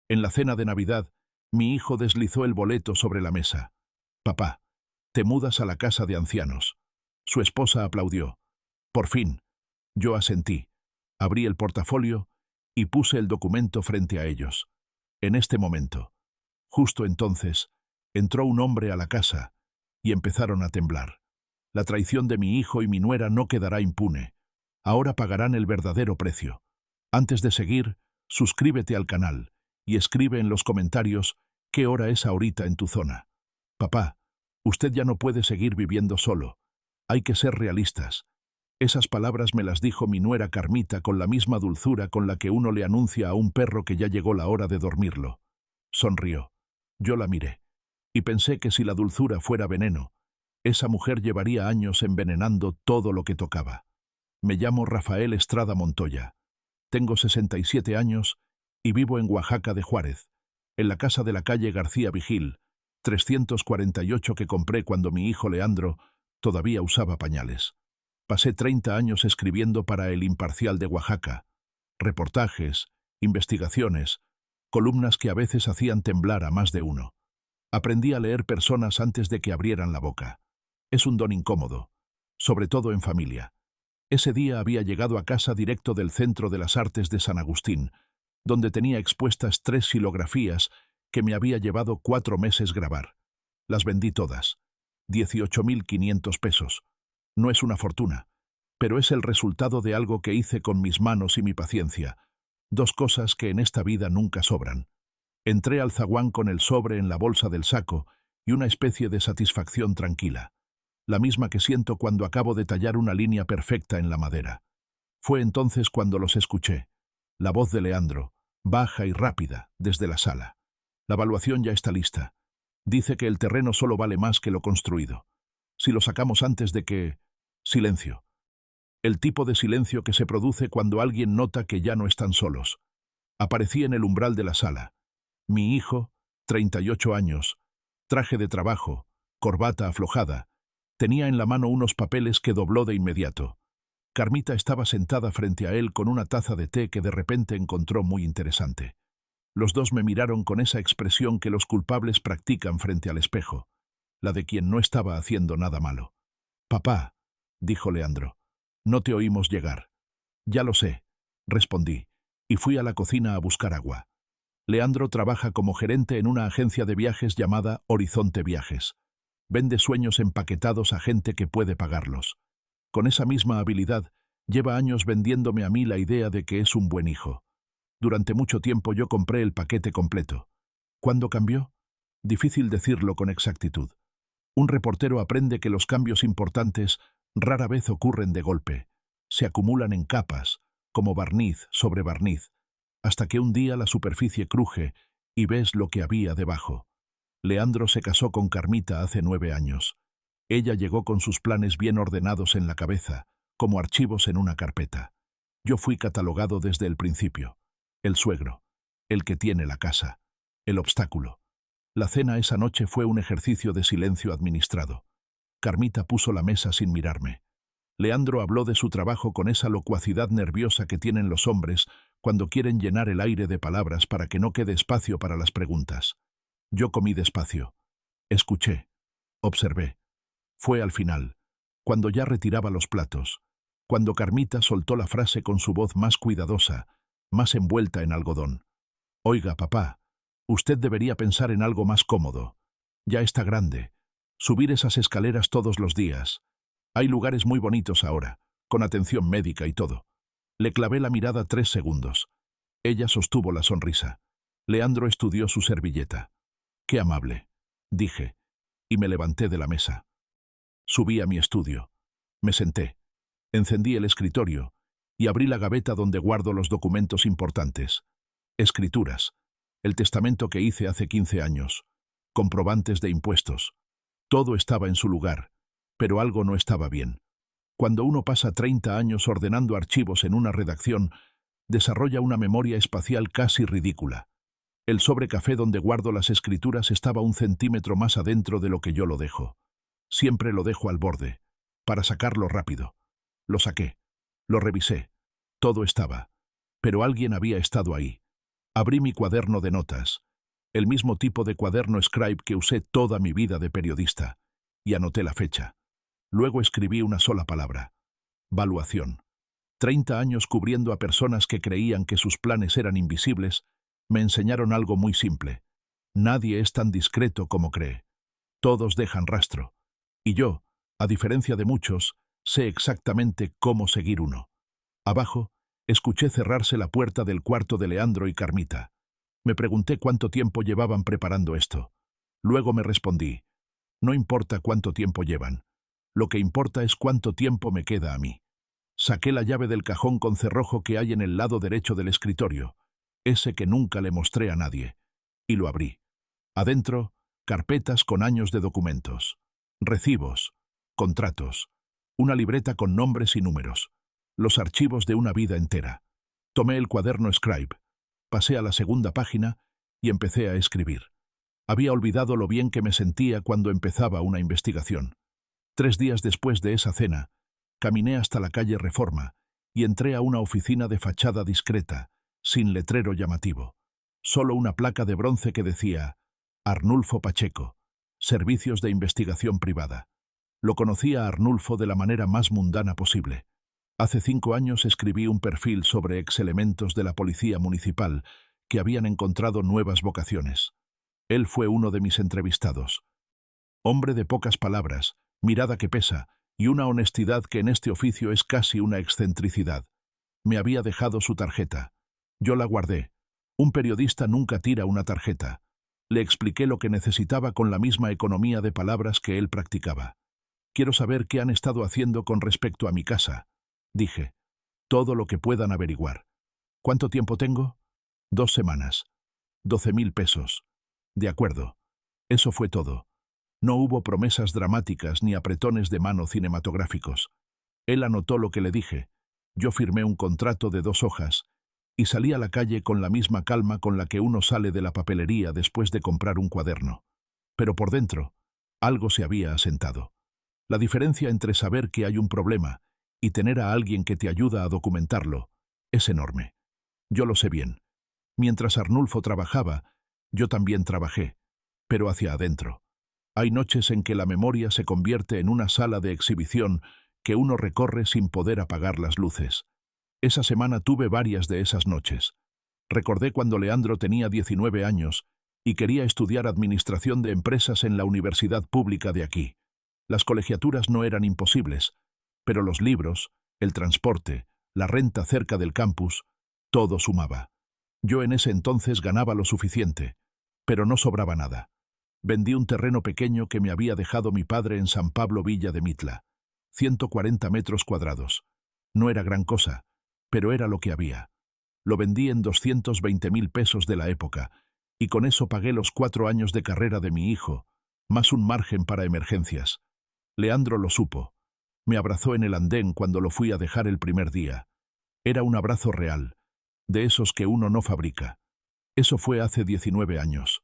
En la cena de Navidad, mi hijo deslizó el boleto sobre la mesa. «Papá, te mudas a la casa de ancianos». Su esposa aplaudió. «Por fin». Yo asentí. Abrí el portafolio y puse el documento frente a ellos. En este momento, justo entonces, entró un hombre a la casa y empezaron a temblar. La traición de mi hijo y mi nuera no quedará impune. Ahora pagarán el verdadero precio. Antes de seguir, suscríbete al canal y escribe en los comentarios qué hora es ahorita en tu zona. Papá, usted ya no puede seguir viviendo solo. Hay que ser realistas. Esas palabras me las dijo mi nuera Carmita con la misma dulzura con la que uno le anuncia a un perro que ya llegó la hora de dormirlo. Sonrió. Yo la miré. Y pensé que si la dulzura fuera veneno, esa mujer llevaría años envenenando todo lo que tocaba. Me llamo Rafael Estrada Montoya. Tengo 67 años y vivo en Oaxaca de Juárez, en la casa de la calle García Vigil, 348 que compré cuando mi hijo Leandro todavía usaba pañales. Pasé 30 años escribiendo para El Imparcial de Oaxaca. Reportajes, investigaciones, columnas que a veces hacían temblar a más de uno. Aprendí a leer personas antes de que abrieran la boca. Es un don incómodo, sobre todo en familia. Ese día había llegado a casa directo del Centro de las Artes de San Agustín, donde tenía expuestas 3 xilografías que me había llevado 4 meses grabar. Las vendí todas. 18.500 pesos. No es una fortuna, pero es el resultado de algo que hice con mis manos y mi paciencia. 2 cosas que en esta vida nunca sobran. Entré al zaguán con el sobre en la bolsa del saco y una especie de satisfacción tranquila, la misma que siento cuando acabo de tallar una línea perfecta en la madera. Fue entonces cuando los escuché. La voz de Leandro, baja y rápida, desde la sala. La evaluación ya está lista. Dice que el terreno solo vale más que lo construido. Si lo sacamos antes de que... Silencio. El tipo de silencio que se produce cuando alguien nota que ya no están solos. Aparecí en el umbral de la sala. Mi hijo, 38 años, traje de trabajo, corbata aflojada, tenía en la mano unos papeles que dobló de inmediato. Carmita estaba sentada frente a él con una taza de té que de repente encontró muy interesante. Los dos me miraron con esa expresión que los culpables practican frente al espejo, la de quien no estaba haciendo nada malo. «Papá», dijo Leandro, «no te oímos llegar». «Ya lo sé», respondí, y fui a la cocina a buscar agua. Leandro trabaja como gerente en una agencia de viajes llamada Horizonte Viajes. Vende sueños empaquetados a gente que puede pagarlos. Con esa misma habilidad, lleva años vendiéndome a mí la idea de que es un buen hijo. Durante mucho tiempo yo compré el paquete completo. ¿Cuándo cambió? Difícil decirlo con exactitud. Un reportero aprende que los cambios importantes rara vez ocurren de golpe. Se acumulan en capas, como barniz sobre barniz, hasta que un día la superficie cruje y ves lo que había debajo. Leandro se casó con Carmita hace 9 años. Ella llegó con sus planes bien ordenados en la cabeza, como archivos en una carpeta. Yo fui catalogado desde el principio. El suegro, el que tiene la casa, el obstáculo. La cena esa noche fue un ejercicio de silencio administrado. Carmita puso la mesa sin mirarme. Leandro habló de su trabajo con esa locuacidad nerviosa que tienen los hombres cuando quieren llenar el aire de palabras para que no quede espacio para las preguntas. Yo comí despacio. Escuché. Observé. Fue al final, cuando ya retiraba los platos, cuando Carmita soltó la frase con su voz más cuidadosa, más envuelta en algodón. «Oiga, papá, usted debería pensar en algo más cómodo. Ya está grande. Subir esas escaleras todos los días. Hay lugares muy bonitos ahora, con atención médica y todo». Le clavé la mirada 3 segundos. Ella sostuvo la sonrisa. Leandro estudió su servilleta. «Qué amable», dije, y me levanté de la mesa. Subí a mi estudio. Me senté. Encendí el escritorio y abrí la gaveta donde guardo los documentos importantes. Escrituras. El testamento que hice hace 15 años. Comprobantes de impuestos. Todo estaba en su lugar, pero algo no estaba bien. Cuando uno pasa 30 años ordenando archivos en una redacción, desarrolla una memoria espacial casi ridícula. El sobre café donde guardo las escrituras estaba 1 centímetro más adentro de lo que yo lo dejo. Siempre lo dejo al borde, para sacarlo rápido. Lo saqué. Lo revisé. Todo estaba. Pero alguien había estado ahí. Abrí mi cuaderno de notas, el mismo tipo de cuaderno Scribe que usé toda mi vida de periodista, y anoté la fecha. Luego escribí una sola palabra: valuación. 30 años cubriendo a personas que creían que sus planes eran invisibles, me enseñaron algo muy simple. Nadie es tan discreto como cree. Todos dejan rastro. Y yo, a diferencia de muchos, sé exactamente cómo seguir uno. Abajo, escuché cerrarse la puerta del cuarto de Leandro y Carmita. Me pregunté cuánto tiempo llevaban preparando esto. Luego me respondí: no importa cuánto tiempo llevan. Lo que importa es cuánto tiempo me queda a mí. Saqué la llave del cajón con cerrojo que hay en el lado derecho del escritorio, ese que nunca le mostré a nadie, y lo abrí. Adentro, carpetas con años de documentos, recibos, contratos, una libreta con nombres y números, los archivos de una vida entera. Tomé el cuaderno Scribe, pasé a la segunda página y empecé a escribir. Había olvidado lo bien que me sentía cuando empezaba una investigación. 3 días después de esa cena, caminé hasta la calle Reforma y entré a una oficina de fachada discreta, sin letrero llamativo. Solo una placa de bronce que decía: Arnulfo Pacheco, Servicios de Investigación Privada. Lo conocía a Arnulfo de la manera más mundana posible. Hace 5 años escribí un perfil sobre exelementos de la policía municipal que habían encontrado nuevas vocaciones. Él fue uno de mis entrevistados. Hombre de pocas palabras, mirada que pesa, y una honestidad que en este oficio es casi una excentricidad. Me había dejado su tarjeta. Yo la guardé. Un periodista nunca tira una tarjeta. Le expliqué lo que necesitaba con la misma economía de palabras que él practicaba. Quiero saber qué han estado haciendo con respecto a mi casa, dije. Todo lo que puedan averiguar. ¿Cuánto tiempo tengo? 2 semanas. 12.000 pesos. De acuerdo. Eso fue todo. No hubo promesas dramáticas ni apretones de mano cinematográficos. Él anotó lo que le dije. Yo firmé un contrato de 2 hojas y salí a la calle con la misma calma con la que uno sale de la papelería después de comprar un cuaderno. Pero por dentro, algo se había asentado. La diferencia entre saber que hay un problema y tener a alguien que te ayuda a documentarlo es enorme. Yo lo sé bien. Mientras Arnulfo trabajaba, yo también trabajé, pero hacia adentro. Hay noches en que la memoria se convierte en una sala de exhibición que uno recorre sin poder apagar las luces. Esa semana tuve varias de esas noches. Recordé cuando Leandro tenía 19 años y quería estudiar administración de empresas en la universidad pública de aquí. Las colegiaturas no eran imposibles, pero los libros, el transporte, la renta cerca del campus, todo sumaba. Yo en ese entonces ganaba lo suficiente, pero no sobraba nada. Vendí un terreno pequeño que me había dejado mi padre en San Pablo Villa de Mitla. 140 metros cuadrados. No era gran cosa, pero era lo que había. Lo vendí en 220.000 pesos de la época, y con eso pagué los 4 años de carrera de mi hijo, más un margen para emergencias. Leandro lo supo. Me abrazó en el andén cuando lo fui a dejar el primer día. Era un abrazo real, de esos que uno no fabrica. Eso fue hace 19 años.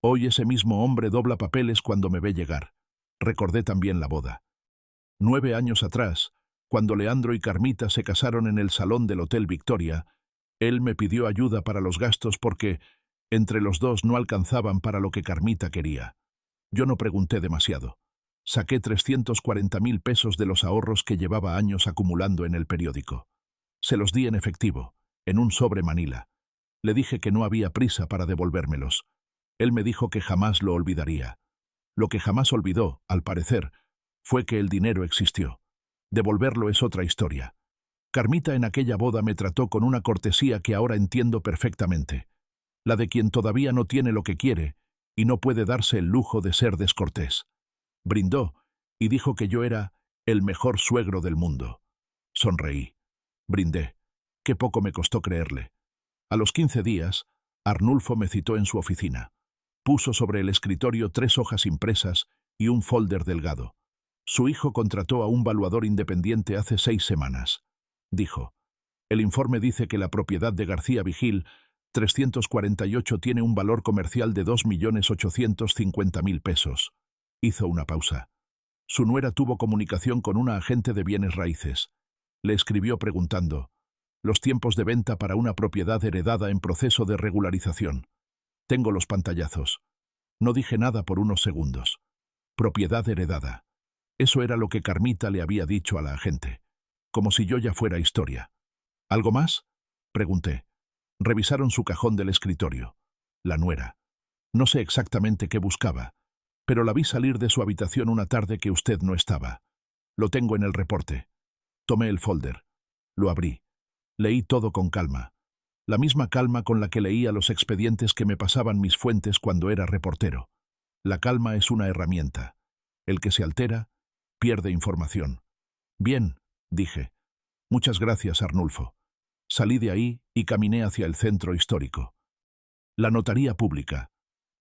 Hoy ese mismo hombre dobla papeles cuando me ve llegar. Recordé también la boda. 9 años atrás, cuando Leandro y Carmita se casaron en el salón del Hotel Victoria, él me pidió ayuda para los gastos porque, entre los dos, no alcanzaban para lo que Carmita quería. Yo no pregunté demasiado. Saqué 340.000 pesos de los ahorros que llevaba años acumulando en el periódico. Se los di en efectivo, en un sobre Manila. Le dije que no había prisa para devolvérmelos. Él me dijo que jamás lo olvidaría. Lo que jamás olvidó, al parecer, fue que el dinero existió. Devolverlo es otra historia. Carmita en aquella boda me trató con una cortesía que ahora entiendo perfectamente. La de quien todavía no tiene lo que quiere y no puede darse el lujo de ser descortés. Brindó y dijo que yo era el mejor suegro del mundo. Sonreí. Brindé. Qué poco me costó creerle. A los 15 días, Arnulfo me citó en su oficina. Puso sobre el escritorio 3 hojas impresas y un folder delgado. Su hijo contrató a un valuador independiente hace 6 semanas. Dijo: el informe dice que la propiedad de García Vigil, 348, tiene un valor comercial de 2.850.000 pesos. Hizo una pausa. Su nuera tuvo comunicación con una agente de bienes raíces. Le escribió preguntando: Los tiempos de venta para una propiedad heredada en proceso de regularización. Tengo los pantallazos. No dije nada por unos segundos. Propiedad heredada. Eso era lo que Carmita le había dicho a la agente. Como si yo ya fuera historia. ¿Algo más?, pregunté. Revisaron su cajón del escritorio. La nuera. No sé exactamente qué buscaba, pero la vi salir de su habitación una tarde que usted no estaba. Lo tengo en el reporte. Tomé el folder. Lo abrí. Leí todo con calma. La misma calma con la que leía los expedientes que me pasaban mis fuentes cuando era reportero. La calma es una herramienta. El que se altera, pierde información. Bien, dije. Muchas gracias, Arnulfo. Salí de ahí y caminé hacia el centro histórico. La notaría pública.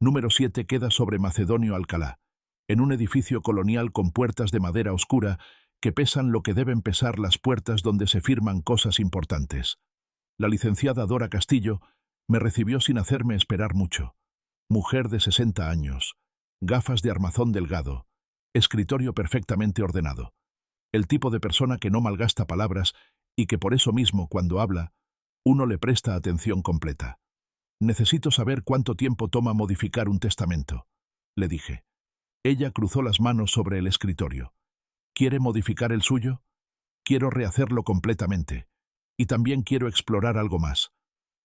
Número 7 queda sobre Macedonio Alcalá, en un edificio colonial con puertas de madera oscura que pesan lo que deben pesar las puertas donde se firman cosas importantes. La licenciada Dora Castillo me recibió sin hacerme esperar mucho. Mujer de 60 años, gafas de armazón delgado, escritorio perfectamente ordenado. El tipo de persona que no malgasta palabras y que por eso mismo, cuando habla, uno le presta atención completa. Necesito saber cuánto tiempo toma modificar un testamento, le dije. Ella cruzó las manos sobre el escritorio. ¿Quiere modificar el suyo? Quiero rehacerlo completamente. Y también quiero explorar algo más.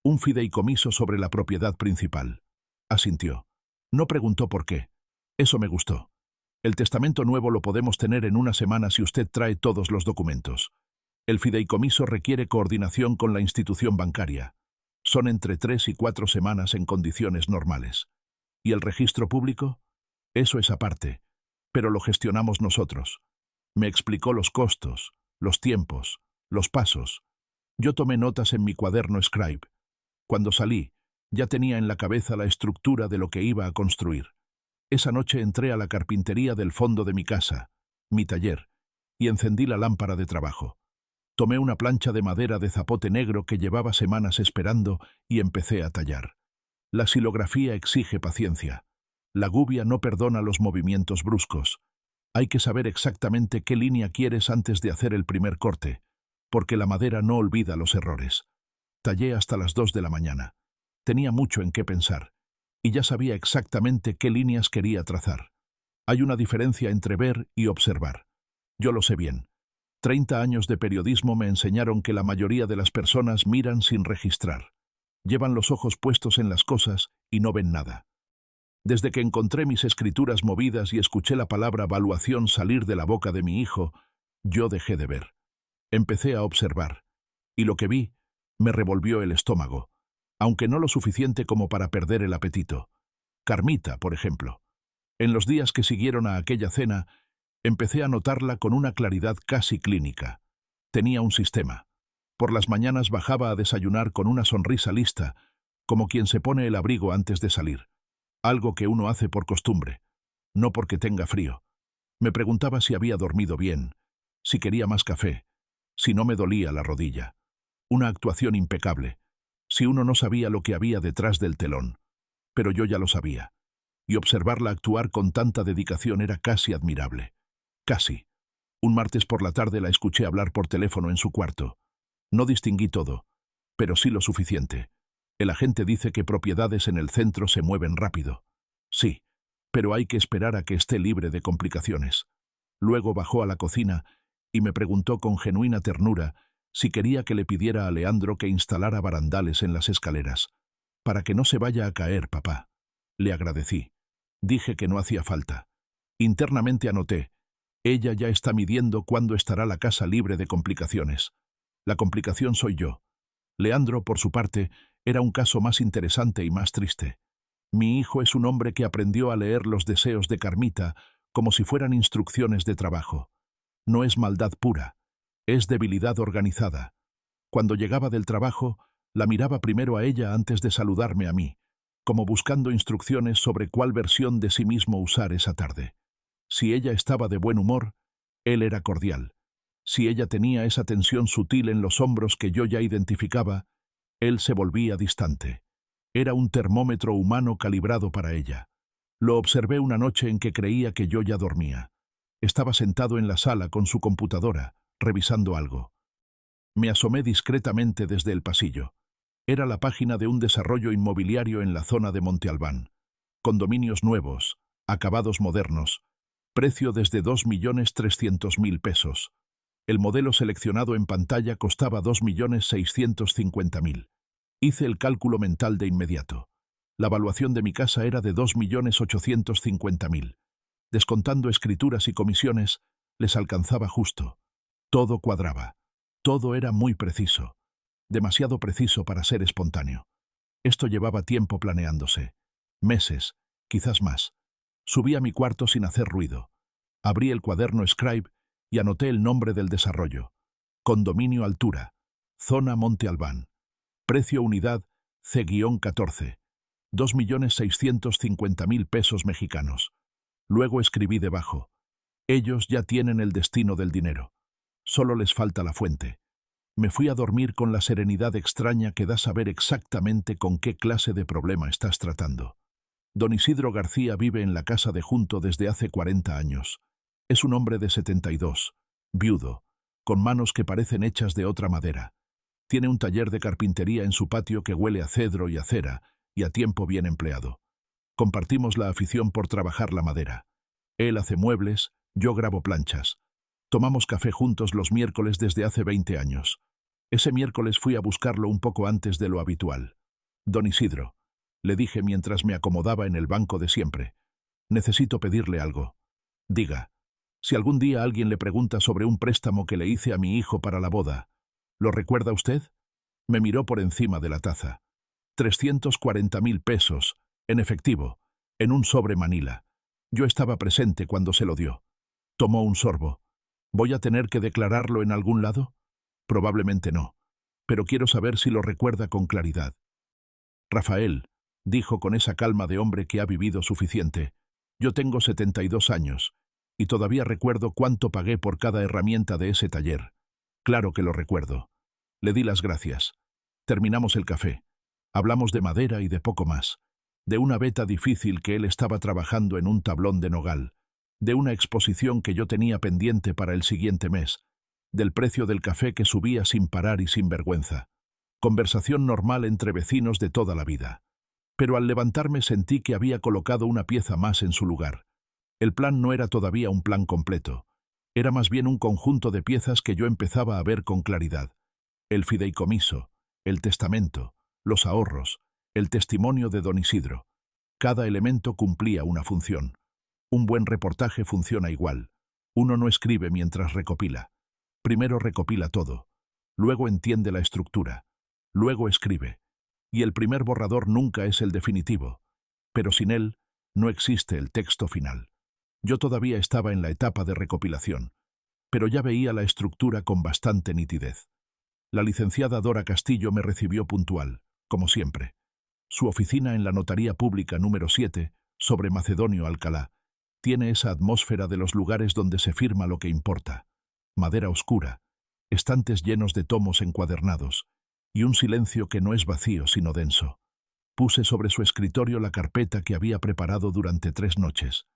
Un fideicomiso sobre la propiedad principal. Asintió. No preguntó por qué. Eso me gustó. El testamento nuevo lo podemos tener en una semana si usted trae todos los documentos. El fideicomiso requiere coordinación con la institución bancaria. Son entre 3 y 4 semanas en condiciones normales. ¿Y el registro público? Eso es aparte, pero lo gestionamos nosotros. Me explicó los costos, los tiempos, los pasos. Yo tomé notas en mi cuaderno Scribe. Cuando salí, ya tenía en la cabeza la estructura de lo que iba a construir. Esa noche entré a la carpintería del fondo de mi casa, mi taller, y encendí la lámpara de trabajo. Tomé una plancha de madera de zapote negro que llevaba semanas esperando y empecé a tallar. La xilografía exige paciencia. La gubia no perdona los movimientos bruscos. Hay que saber exactamente qué línea quieres antes de hacer el primer corte, porque la madera no olvida los errores. Tallé hasta las 2 de la mañana. Tenía mucho en qué pensar, y ya sabía exactamente qué líneas quería trazar. Hay una diferencia entre ver y observar. Yo lo sé bien. 30 años de periodismo me enseñaron que la mayoría de las personas miran sin registrar. Llevan los ojos puestos en las cosas y no ven nada. Desde que encontré mis escrituras movidas y escuché la palabra valuación salir de la boca de mi hijo, yo dejé de ver. Empecé a observar, y lo que vi me revolvió el estómago, aunque no lo suficiente como para perder el apetito. Carmita, por ejemplo. En los días que siguieron a aquella cena, empecé a notarla con una claridad casi clínica. Tenía un sistema. Por las mañanas bajaba a desayunar con una sonrisa lista, como quien se pone el abrigo antes de salir. Algo que uno hace por costumbre, no porque tenga frío. Me preguntaba si había dormido bien, si quería más café, si no me dolía la rodilla. Una actuación impecable, si uno no sabía lo que había detrás del telón. Pero yo ya lo sabía, y observarla actuar con tanta dedicación era casi admirable. Casi. Un martes por la tarde la escuché hablar por teléfono en su cuarto. No distinguí todo, pero sí lo suficiente. El agente dice que propiedades en el centro se mueven rápido. Sí, pero hay que esperar a que esté libre de complicaciones. Luego bajó a la cocina y me preguntó con genuina ternura si quería que le pidiera a Leandro que instalara barandales en las escaleras. Para que no se vaya a caer, papá. Le agradecí. Dije que no hacía falta. Internamente anoté: ella ya está midiendo cuándo estará la casa libre de complicaciones. La complicación soy yo. Leandro, por su parte, era un caso más interesante y más triste. Mi hijo es un hombre que aprendió a leer los deseos de Carmita como si fueran instrucciones de trabajo. No es maldad pura, es debilidad organizada. Cuando llegaba del trabajo, la miraba primero a ella antes de saludarme a mí, como buscando instrucciones sobre cuál versión de sí mismo usar esa tarde. Si ella estaba de buen humor, él era cordial. Si ella tenía esa tensión sutil en los hombros que yo ya identificaba, él se volvía distante. Era un termómetro humano calibrado para ella. Lo observé una noche en que creía que yo ya dormía. Estaba sentado en la sala con su computadora, revisando algo. Me asomé discretamente desde el pasillo. Era la página de un desarrollo inmobiliario en la zona de Monte Albán. Condominios nuevos, acabados modernos, precio desde 2.300.000 pesos. El modelo seleccionado en pantalla costaba 2.650.000. Hice el cálculo mental de inmediato. La valuación de mi casa era de 2.850.000. Descontando escrituras y comisiones, les alcanzaba justo. Todo cuadraba. Todo era muy preciso. Demasiado preciso para ser espontáneo. Esto llevaba tiempo planeándose. Meses, quizás más. Subí a mi cuarto sin hacer ruido. Abrí el cuaderno Scribe y anoté el nombre del desarrollo. Condominio Altura. Zona Monte Albán. Precio unidad C-14. 2.650.000 pesos mexicanos. Luego escribí debajo. Ellos ya tienen el destino del dinero. Solo les falta la fuente. Me fui a dormir con la serenidad extraña que da saber exactamente con qué clase de problema estás tratando. Don Isidro García vive en la casa de junto desde hace 40 años. Es un hombre de 72, viudo, con manos que parecen hechas de otra madera. Tiene un taller de carpintería en su patio que huele a cedro y a cera, y a tiempo bien empleado. Compartimos la afición por trabajar la madera. Él hace muebles, yo grabo planchas. Tomamos café juntos los miércoles desde hace 20 años. Ese miércoles fui a buscarlo un poco antes de lo habitual. Don Isidro, le dije mientras me acomodaba en el banco de siempre. Necesito pedirle algo. Diga. Si algún día alguien le pregunta sobre un préstamo que le hice a mi hijo para la boda, ¿lo recuerda usted? Me miró por encima de la taza. 340.000 pesos, en efectivo, en un sobre Manila. Yo estaba presente cuando se lo dio. Tomó un sorbo. ¿Voy a tener que declararlo en algún lado? Probablemente no, pero quiero saber si lo recuerda con claridad. Rafael, dijo con esa calma de hombre que ha vivido suficiente, yo tengo 72 años, y todavía recuerdo cuánto pagué por cada herramienta de ese taller. Claro que lo recuerdo. Le di las gracias. Terminamos el café. Hablamos de madera y de poco más. De una veta difícil que él estaba trabajando en un tablón de nogal. De una exposición que yo tenía pendiente para el siguiente mes. Del precio del café que subía sin parar y sin vergüenza. Conversación normal entre vecinos de toda la vida. Pero al levantarme sentí que había colocado una pieza más en su lugar. El plan no era todavía un plan completo. Era más bien un conjunto de piezas que yo empezaba a ver con claridad. El fideicomiso, el testamento, los ahorros, el testimonio de don Isidro. Cada elemento cumplía una función. Un buen reportaje funciona igual. Uno no escribe mientras recopila. Primero recopila todo. Luego entiende la estructura. Luego escribe. Y el primer borrador nunca es el definitivo. Pero sin él, no existe el texto final. Yo todavía estaba en la etapa de recopilación, pero ya veía la estructura con bastante nitidez. La licenciada Dora Castillo me recibió puntual, como siempre. Su oficina en la Notaría Pública número 7, sobre Macedonio Alcalá, tiene esa atmósfera de los lugares donde se firma lo que importa. Madera oscura, estantes llenos de tomos encuadernados, y un silencio que no es vacío sino denso. Puse sobre su escritorio la carpeta que había preparado durante 3 noches.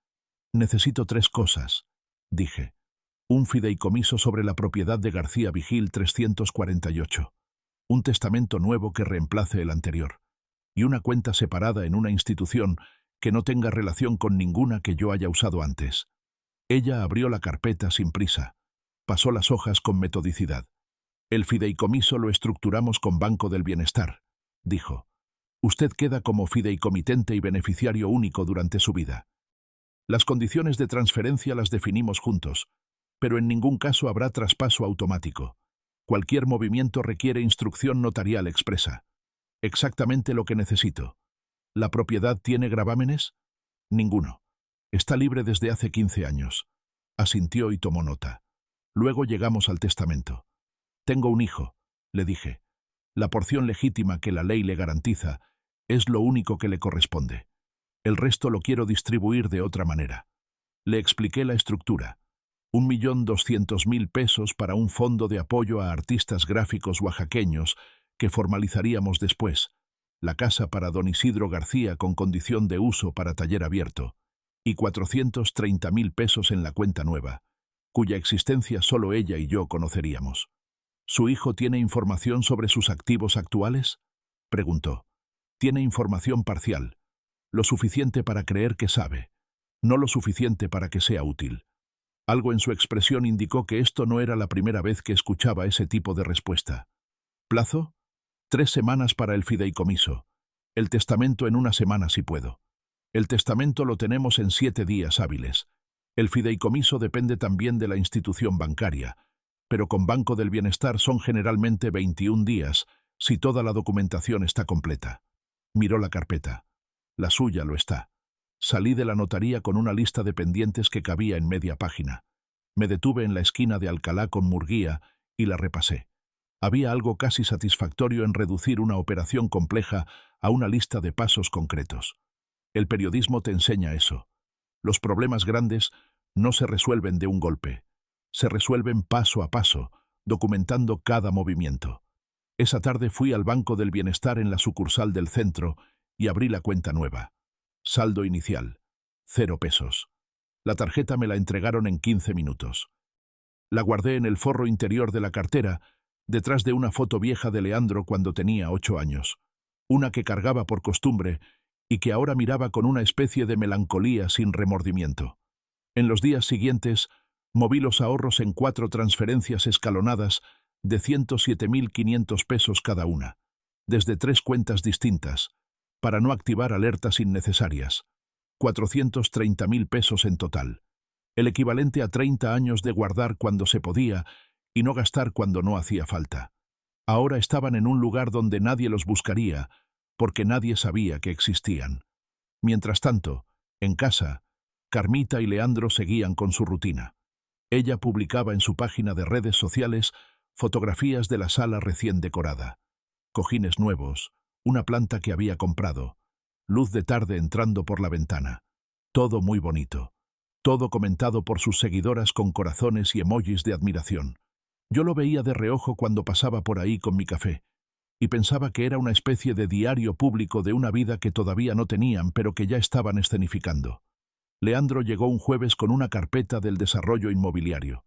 Necesito 3 cosas, dije. Un fideicomiso sobre la propiedad de García Vigil 348. Un testamento nuevo que reemplace el anterior. Y una cuenta separada en una institución que no tenga relación con ninguna que yo haya usado antes. Ella abrió la carpeta sin prisa. Pasó las hojas con metodicidad. El fideicomiso lo estructuramos con Banco del Bienestar, dijo. Usted queda como fideicomitente y beneficiario único durante su vida. Las condiciones de transferencia las definimos juntos, pero en ningún caso habrá traspaso automático. Cualquier movimiento requiere instrucción notarial expresa. Exactamente lo que necesito. ¿La propiedad tiene gravámenes? Ninguno. Está libre desde hace 15 años. Asintió y tomó nota. Luego llegamos al testamento. Tengo un hijo, le dije. La porción legítima que la ley le garantiza es lo único que le corresponde. El resto lo quiero distribuir de otra manera. Le expliqué la estructura. 1.200.000 pesos para un fondo de apoyo a artistas gráficos oaxaqueños que formalizaríamos después. La casa para don Isidro García con condición de uso para taller abierto. Y 430.000 pesos en la cuenta nueva, cuya existencia solo ella y yo conoceríamos. ¿Su hijo tiene información sobre sus activos actuales? Preguntó. Tiene información parcial, lo suficiente para creer que sabe, no lo suficiente para que sea útil. Algo en su expresión indicó que esto no era la primera vez que escuchaba ese tipo de respuesta. ¿Plazo? 3 semanas para el fideicomiso. El testamento en 1 semana si puedo. El testamento lo tenemos en 7 días hábiles. El fideicomiso depende también de la institución bancaria, pero con Banco del Bienestar son generalmente 21 días, si toda la documentación está completa. Miró la carpeta. La suya lo está. Salí de la notaría con una lista de pendientes que cabía en media página. Me detuve en la esquina de Alcalá con Murguía y la repasé. Había algo casi satisfactorio en reducir una operación compleja a una lista de pasos concretos. El periodismo te enseña eso. Los problemas grandes no se resuelven de un golpe. Se resuelven paso a paso, documentando cada movimiento. Esa tarde fui al Banco del Bienestar en la sucursal del centro y abrí la cuenta nueva. Saldo inicial, 0 pesos. La tarjeta me la entregaron en 15 minutos. La guardé en el forro interior de la cartera, detrás de una foto vieja de Leandro cuando tenía 8 años. Una que cargaba por costumbre y que ahora miraba con una especie de melancolía sin remordimiento. En los días siguientes, moví los ahorros en 4 transferencias escalonadas de 107.500 pesos cada una, desde 3 cuentas distintas, para no activar alertas innecesarias. 430.000 pesos en total, el equivalente a 30 años de guardar cuando se podía y no gastar cuando no hacía falta. Ahora estaban en un lugar donde nadie los buscaría, porque nadie sabía que existían. Mientras tanto, en casa, Carmita y Leandro seguían con su rutina. Ella publicaba en su página de redes sociales fotografías de la sala recién decorada. Cojines nuevos, una planta que había comprado, luz de tarde entrando por la ventana. Todo muy bonito. Todo comentado por sus seguidoras con corazones y emojis de admiración. Yo lo veía de reojo cuando pasaba por ahí con mi café, y pensaba que era una especie de diario público de una vida que todavía no tenían, pero que ya estaban escenificando. Leandro llegó un jueves con una carpeta del desarrollo inmobiliario.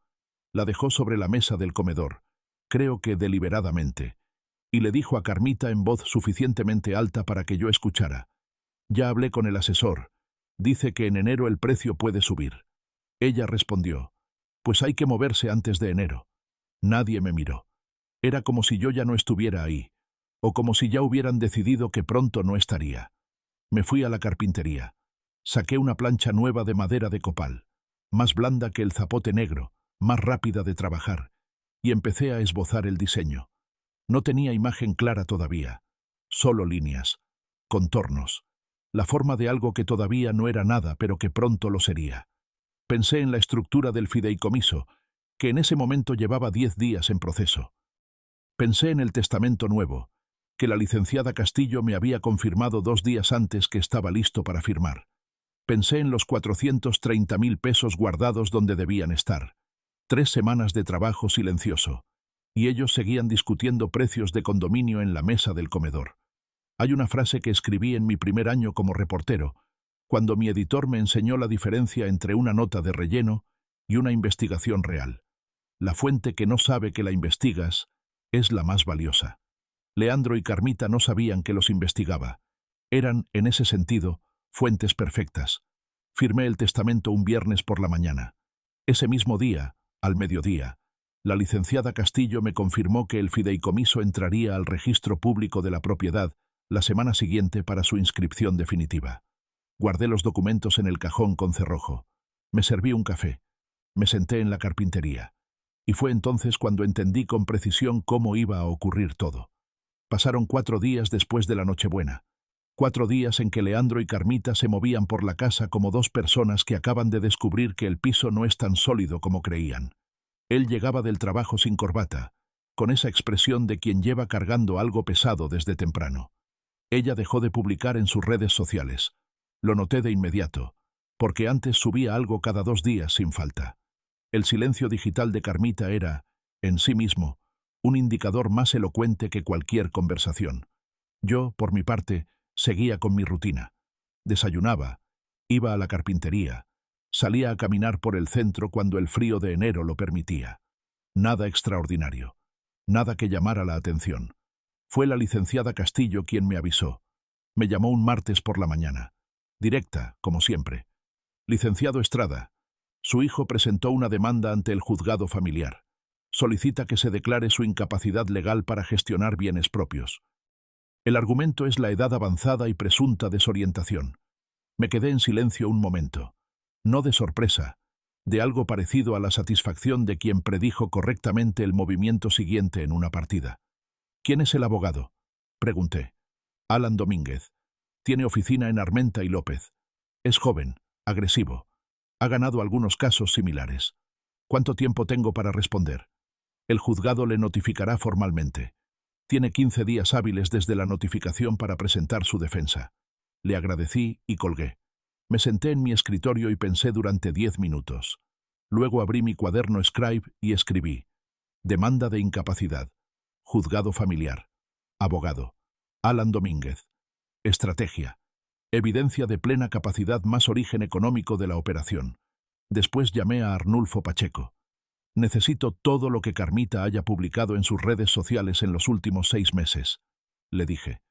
La dejó sobre la mesa del comedor, creo que deliberadamente, y le dijo a Carmita en voz suficientemente alta para que yo escuchara. Ya hablé con el asesor. Dice que en enero el precio puede subir. Ella respondió, pues hay que moverse antes de enero. Nadie me miró. Era como si yo ya no estuviera ahí, o como si ya hubieran decidido que pronto no estaría. Me fui a la carpintería. Saqué una plancha nueva de madera de copal, más blanda que el zapote negro, más rápida de trabajar, y empecé a esbozar el diseño. No tenía imagen clara todavía, solo líneas, contornos, la forma de algo que todavía no era nada, pero que pronto lo sería. Pensé en la estructura del fideicomiso, que en ese momento llevaba 10 días en proceso. Pensé en el testamento nuevo, que la licenciada Castillo me había confirmado 2 días antes que estaba listo para firmar. Pensé en los 430.000 pesos guardados donde debían estar. 3 semanas de trabajo silencioso, y ellos seguían discutiendo precios de condominio en la mesa del comedor. Hay una frase que escribí en mi primer año como reportero, cuando mi editor me enseñó la diferencia entre una nota de relleno y una investigación real. La fuente que no sabe que la investigas es la más valiosa. Leandro y Carmita no sabían que los investigaba. Eran, en ese sentido, fuentes perfectas. Firmé el testamento un viernes por la mañana. Ese mismo día, al mediodía, la licenciada Castillo me confirmó que el fideicomiso entraría al registro público de la propiedad la semana siguiente para su inscripción definitiva. Guardé los documentos en el cajón con cerrojo. Me serví un café. Me senté en la carpintería. Y fue entonces cuando entendí con precisión cómo iba a ocurrir todo. Pasaron 4 días después de la Nochebuena. 4 días en que Leandro y Carmita se movían por la casa como 2 personas que acaban de descubrir que el piso no es tan sólido como creían. Él llegaba del trabajo sin corbata, con esa expresión de quien lleva cargando algo pesado desde temprano. Ella dejó de publicar en sus redes sociales. Lo noté de inmediato, porque antes subía algo cada 2 días sin falta. El silencio digital de Carmita era, en sí mismo, un indicador más elocuente que cualquier conversación. Yo, por mi parte, seguía con mi rutina. Desayunaba, iba a la carpintería, salía a caminar por el centro cuando el frío de enero lo permitía. Nada extraordinario. Nada que llamara la atención. Fue la licenciada Castillo quien me avisó. Me llamó un martes por la mañana. Directa, como siempre. Licenciado Estrada, su hijo presentó una demanda ante el juzgado familiar. Solicita que se declare su incapacidad legal para gestionar bienes propios. El argumento es la edad avanzada y presunta desorientación. Me quedé en silencio un momento. No de sorpresa, de algo parecido a la satisfacción de quien predijo correctamente el movimiento siguiente en una partida. ¿Quién es el abogado?, pregunté. Alan Domínguez. Tiene oficina en Armenta y López. Es joven, agresivo. Ha ganado algunos casos similares. ¿Cuánto tiempo tengo para responder? El juzgado le notificará formalmente. Tiene 15 días hábiles desde la notificación para presentar su defensa. Le agradecí y colgué. Me senté en mi escritorio y pensé durante 10 minutos. Luego abrí mi cuaderno Scribe y escribí: demanda de incapacidad. Juzgado familiar. Abogado. Alan Domínguez. Estrategia. Evidencia de plena capacidad más origen económico de la operación. Después llamé a Arnulfo Pacheco. Necesito todo lo que Carmita haya publicado en sus redes sociales en los últimos 6 meses, le dije.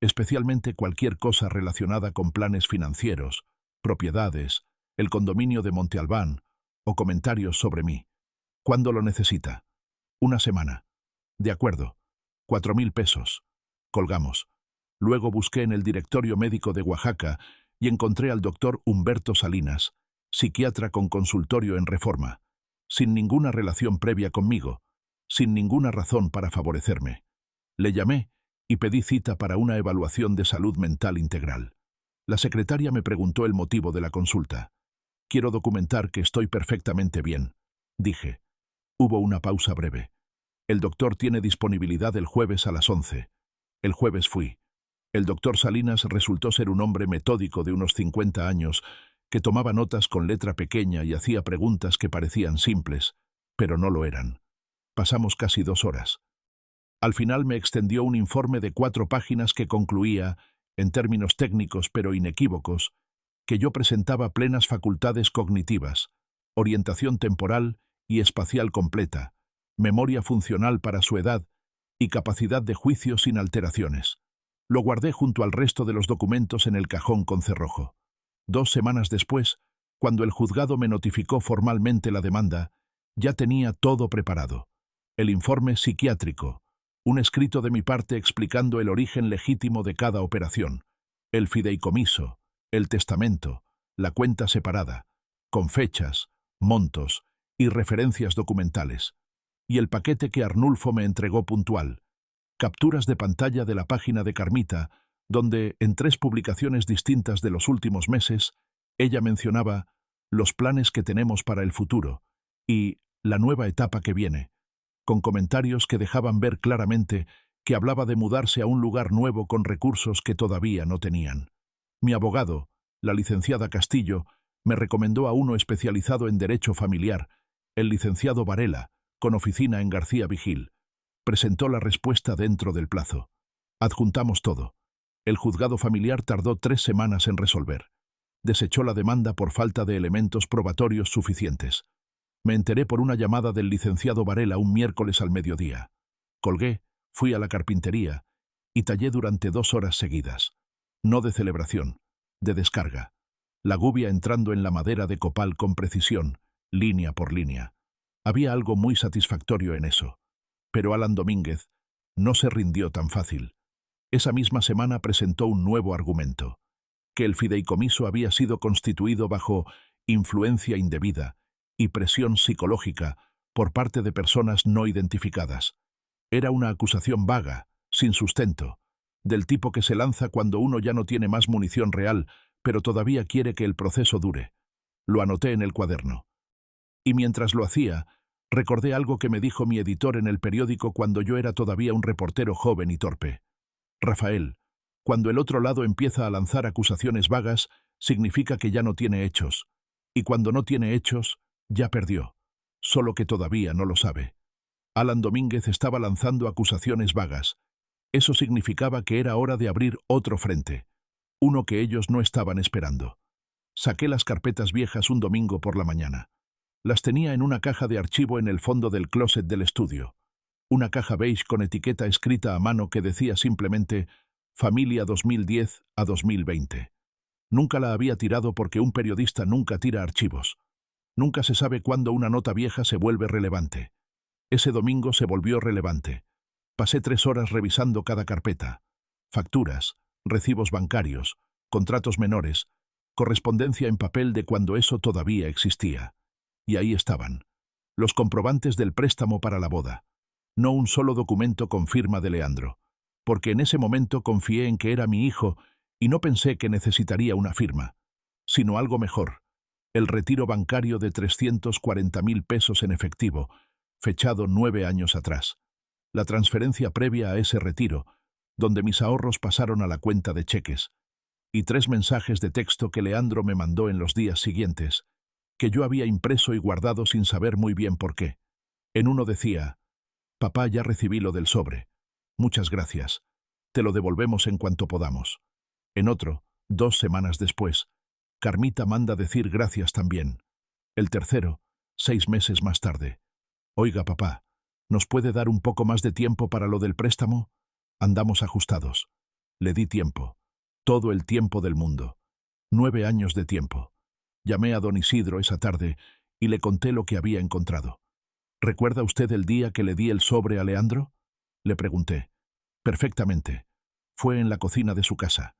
Especialmente cualquier cosa relacionada con planes financieros, propiedades, el condominio de Monte Albán o comentarios sobre mí. ¿Cuándo lo necesita? Una semana. De acuerdo. 4.000 pesos. Colgamos. Luego busqué en el directorio médico de Oaxaca y encontré al doctor Humberto Salinas, psiquiatra con consultorio en Reforma, sin ninguna relación previa conmigo, sin ninguna razón para favorecerme. Le llamé y pedí cita para una evaluación de salud mental integral. La secretaria me preguntó el motivo de la consulta. Quiero documentar que estoy perfectamente bien, dije. Hubo una pausa breve. El doctor tiene disponibilidad el jueves a las 11. El jueves fui. El doctor Salinas resultó ser un hombre metódico de unos 50 años, que tomaba notas con letra pequeña y hacía preguntas que parecían simples, pero no lo eran. Pasamos casi 2 horas. Al final me extendió un informe de 4 páginas que concluía, en términos técnicos pero inequívocos, que yo presentaba plenas facultades cognitivas, orientación temporal y espacial completa, memoria funcional para su edad y capacidad de juicio sin alteraciones. Lo guardé junto al resto de los documentos en el cajón con cerrojo. 2 semanas después, cuando el juzgado me notificó formalmente la demanda, ya tenía todo preparado. El informe psiquiátrico, un escrito de mi parte explicando el origen legítimo de cada operación, el fideicomiso, el testamento, la cuenta separada, con fechas, montos y referencias documentales, y el paquete que Arnulfo me entregó puntual, capturas de pantalla de la página de Carmita, donde, en 3 publicaciones distintas de los últimos meses, ella mencionaba los planes que tenemos para el futuro y la nueva etapa que viene, con comentarios que dejaban ver claramente que hablaba de mudarse a un lugar nuevo con recursos que todavía no tenían. Mi abogado, la licenciada Castillo, me recomendó a uno especializado en derecho familiar, el licenciado Varela, con oficina en García Vigil. Presentó la respuesta dentro del plazo. Adjuntamos todo. El juzgado familiar tardó 3 semanas en resolver. Desechó la demanda por falta de elementos probatorios suficientes. Me enteré por una llamada del licenciado Varela un miércoles al mediodía. Colgué, fui a la carpintería y tallé durante 2 horas seguidas. No de celebración, de descarga. La gubia entrando en la madera de copal con precisión, línea por línea. Había algo muy satisfactorio en eso. Pero Alan Domínguez no se rindió tan fácil. Esa misma semana presentó un nuevo argumento, que el fideicomiso había sido constituido bajo influencia indebida y presión psicológica por parte de personas no identificadas. Era una acusación vaga, sin sustento, del tipo que se lanza cuando uno ya no tiene más munición real, pero todavía quiere que el proceso dure. Lo anoté en el cuaderno. Y mientras lo hacía, recordé algo que me dijo mi editor en el periódico cuando yo era todavía un reportero joven y torpe. Rafael, cuando el otro lado empieza a lanzar acusaciones vagas, significa que ya no tiene hechos. Y cuando no tiene hechos, ya perdió. Solo que todavía no lo sabe. Alan Domínguez estaba lanzando acusaciones vagas. Eso significaba que era hora de abrir otro frente. Uno que ellos no estaban esperando. Saqué las carpetas viejas un domingo por la mañana. Las tenía en una caja de archivo en el fondo del closet del estudio. Una caja beige con etiqueta escrita a mano que decía simplemente Familia 2010 a 2020. Nunca la había tirado porque un periodista nunca tira archivos. Nunca se sabe cuándo una nota vieja se vuelve relevante. Ese domingo se volvió relevante. Pasé 3 horas revisando cada carpeta. Facturas, recibos bancarios, contratos menores, correspondencia en papel de cuando eso todavía existía. Y ahí estaban. Los comprobantes del préstamo para la boda. No un solo documento con firma de Leandro. Porque en ese momento confié en que era mi hijo y no pensé que necesitaría una firma, sino algo mejor. El retiro bancario de 340.000 pesos en efectivo, fechado 9 años atrás. La transferencia previa a ese retiro, donde mis ahorros pasaron a la cuenta de cheques, y 3 mensajes de texto que Leandro me mandó en los días siguientes, que yo había impreso y guardado sin saber muy bien por qué. En uno decía, «Papá, ya recibí lo del sobre. Muchas gracias. Te lo devolvemos en cuanto podamos». En otro, 2 semanas después, Carmita manda decir gracias también. El tercero, 6 meses más tarde. «Oiga, papá, ¿nos puede dar un poco más de tiempo para lo del préstamo? Andamos ajustados». Le di tiempo. Todo el tiempo del mundo. 9 años de tiempo. Llamé a don Isidro esa tarde y le conté lo que había encontrado. «¿Recuerda usted el día que le di el sobre a Leandro?», le pregunté. «Perfectamente. Fue en la cocina de su casa.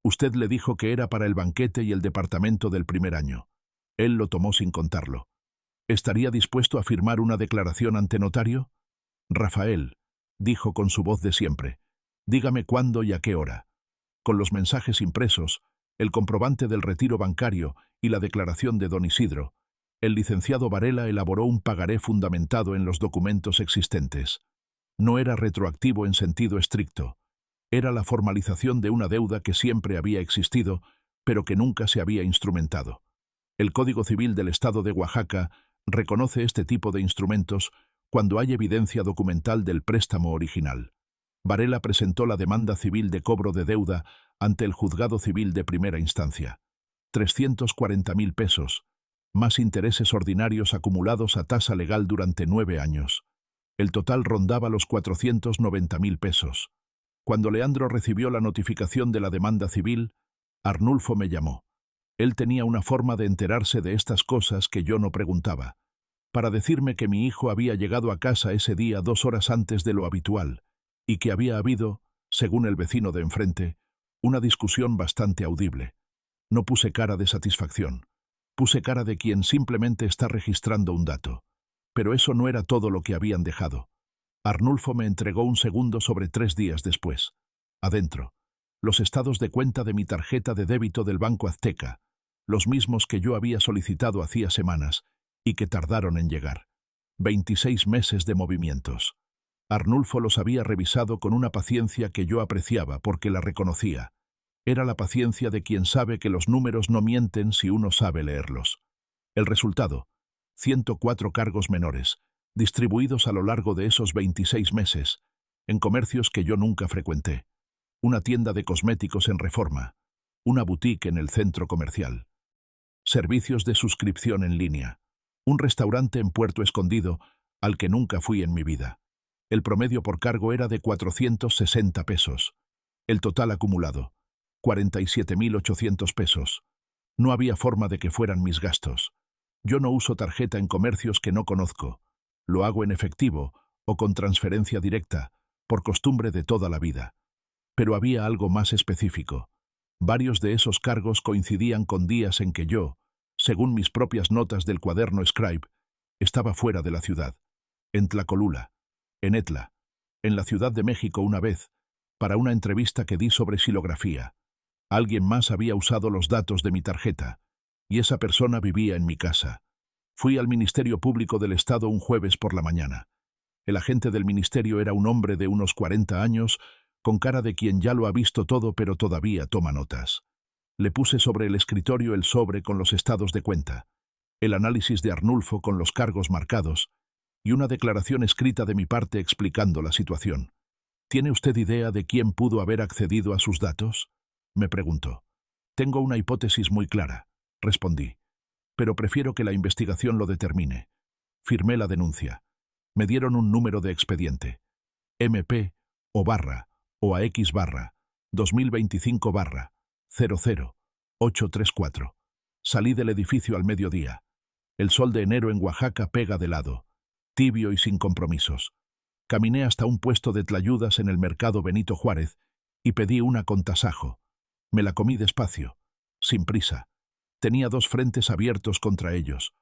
Usted le dijo que era para el banquete y el departamento del primer año. Él lo tomó sin contarlo. ¿Estaría dispuesto a firmar una declaración ante notario?». «Rafael», dijo con su voz de siempre, «dígame cuándo y a qué hora». Con los mensajes impresos, el comprobante del retiro bancario y la declaración de don Isidro, el licenciado Varela elaboró un pagaré fundamentado en los documentos existentes. No era retroactivo en sentido estricto. Era la formalización de una deuda que siempre había existido, pero que nunca se había instrumentado. El Código Civil del Estado de Oaxaca reconoce este tipo de instrumentos cuando hay evidencia documental del préstamo original. Varela presentó la demanda civil de cobro de deuda ante el Juzgado Civil de Primera Instancia. 340.000 pesos, más intereses ordinarios acumulados a tasa legal durante 9 años. El total rondaba los 490.000 pesos. Cuando Leandro recibió la notificación de la demanda civil, Arnulfo me llamó. Él tenía una forma de enterarse de estas cosas que yo no preguntaba, para decirme que mi hijo había llegado a casa ese día 2 horas antes de lo habitual, y que había habido, según el vecino de enfrente, una discusión bastante audible. No puse cara de satisfacción. Puse cara de quien simplemente está registrando un dato. Pero eso no era todo lo que habían dejado. Arnulfo me entregó un segundo sobre 3 días después. Adentro, los estados de cuenta de mi tarjeta de débito del Banco Azteca, los mismos que yo había solicitado hacía semanas y que tardaron en llegar. 26 meses de movimientos. Arnulfo los había revisado con una paciencia que yo apreciaba porque la reconocía. Era la paciencia de quien sabe que los números no mienten si uno sabe leerlos. El resultado, 104 cargos menores, distribuidos a lo largo de esos 26 meses, en comercios que yo nunca frecuenté. Una tienda de cosméticos en Reforma, una boutique en el centro comercial, servicios de suscripción en línea, un restaurante en Puerto Escondido al que nunca fui en mi vida. El promedio por cargo era de 460 pesos. El total acumulado, 47.800 pesos. No había forma de que fueran mis gastos. Yo no uso tarjeta en comercios que no conozco. Lo hago en efectivo o con transferencia directa, por costumbre de toda la vida. Pero había algo más específico. Varios de esos cargos coincidían con días en que yo, según mis propias notas del cuaderno Scribe, estaba fuera de la ciudad. En Tlacolula, en Etla, en la Ciudad de México una vez, para una entrevista que di sobre xilografía. Alguien más había usado los datos de mi tarjeta, y esa persona vivía en mi casa. Fui al Ministerio Público del Estado un jueves por la mañana. El agente del ministerio era un hombre de unos 40 años, con cara de quien ya lo ha visto todo pero todavía toma notas. Le puse sobre el escritorio el sobre con los estados de cuenta, el análisis de Arnulfo con los cargos marcados, y una declaración escrita de mi parte explicando la situación. ¿Tiene usted idea de quién pudo haber accedido a sus datos?, me preguntó. Tengo una hipótesis muy clara, respondí, pero prefiero que la investigación lo determine. Firmé la denuncia. Me dieron un número de expediente. MP o barra o AX barra 2025 barra 00834. Salí del edificio al mediodía. El sol de enero en Oaxaca pega de lado, tibio y sin compromisos. Caminé hasta un puesto de tlayudas en el mercado Benito Juárez y pedí una con tasajo. Me la comí despacio, sin prisa. Tenía dos frentes abiertos contra ellos: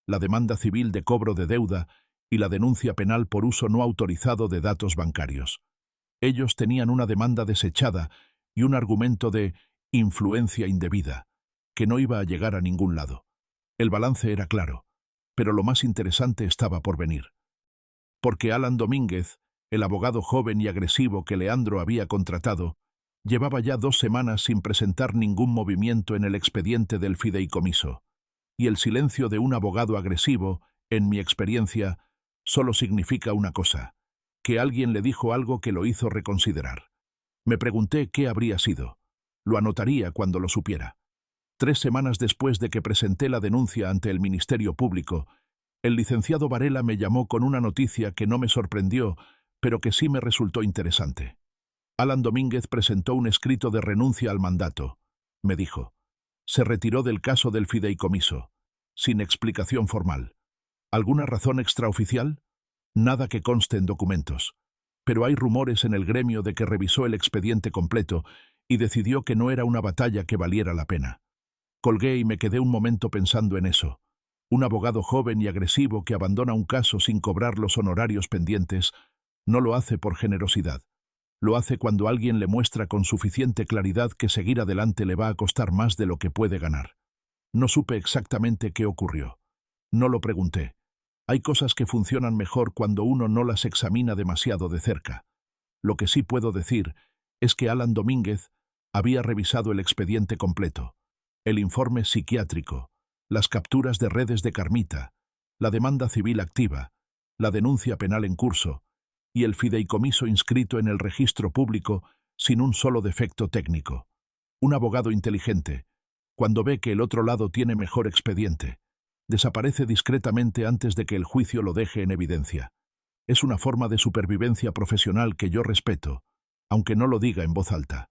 la demanda civil de cobro de deuda y la denuncia penal por uso no autorizado de datos bancarios. Ellos tenían una demanda desechada y un argumento de influencia indebida, que no iba a llegar a ningún lado. El balance era claro, pero lo más interesante estaba por venir. Porque Alan Domínguez, el abogado joven y agresivo que Leandro había contratado, llevaba ya 2 semanas sin presentar ningún movimiento en el expediente del fideicomiso, y el silencio de un abogado agresivo, en mi experiencia, solo significa una cosa: que alguien le dijo algo que lo hizo reconsiderar. Me pregunté qué habría sido. Lo anotaría cuando lo supiera. 3 semanas después de que presenté la denuncia ante el Ministerio Público, el licenciado Varela me llamó con una noticia que no me sorprendió, pero que sí me resultó interesante. Alan Domínguez presentó un escrito de renuncia al mandato, me dijo. Se retiró del caso del fideicomiso, sin explicación formal. ¿Alguna razón extraoficial? Nada que conste en documentos. Pero hay rumores en el gremio de que revisó el expediente completo y decidió que no era una batalla que valiera la pena. Colgué y me quedé un momento pensando en eso. Un abogado joven y agresivo que abandona un caso sin cobrar los honorarios pendientes no lo hace por generosidad. Lo hace cuando alguien le muestra con suficiente claridad que seguir adelante le va a costar más de lo que puede ganar. No supe exactamente qué ocurrió. No lo pregunté. Hay cosas que funcionan mejor cuando uno no las examina demasiado de cerca. Lo que sí puedo decir es que Alan Domínguez había revisado el expediente completo, el informe psiquiátrico, las capturas de redes de Carmita, la demanda civil activa, la denuncia penal en curso y el fideicomiso inscrito en el registro público sin un solo defecto técnico. Un abogado inteligente, cuando ve que el otro lado tiene mejor expediente, desaparece discretamente antes de que el juicio lo deje en evidencia. Es una forma de supervivencia profesional que yo respeto, aunque no lo diga en voz alta.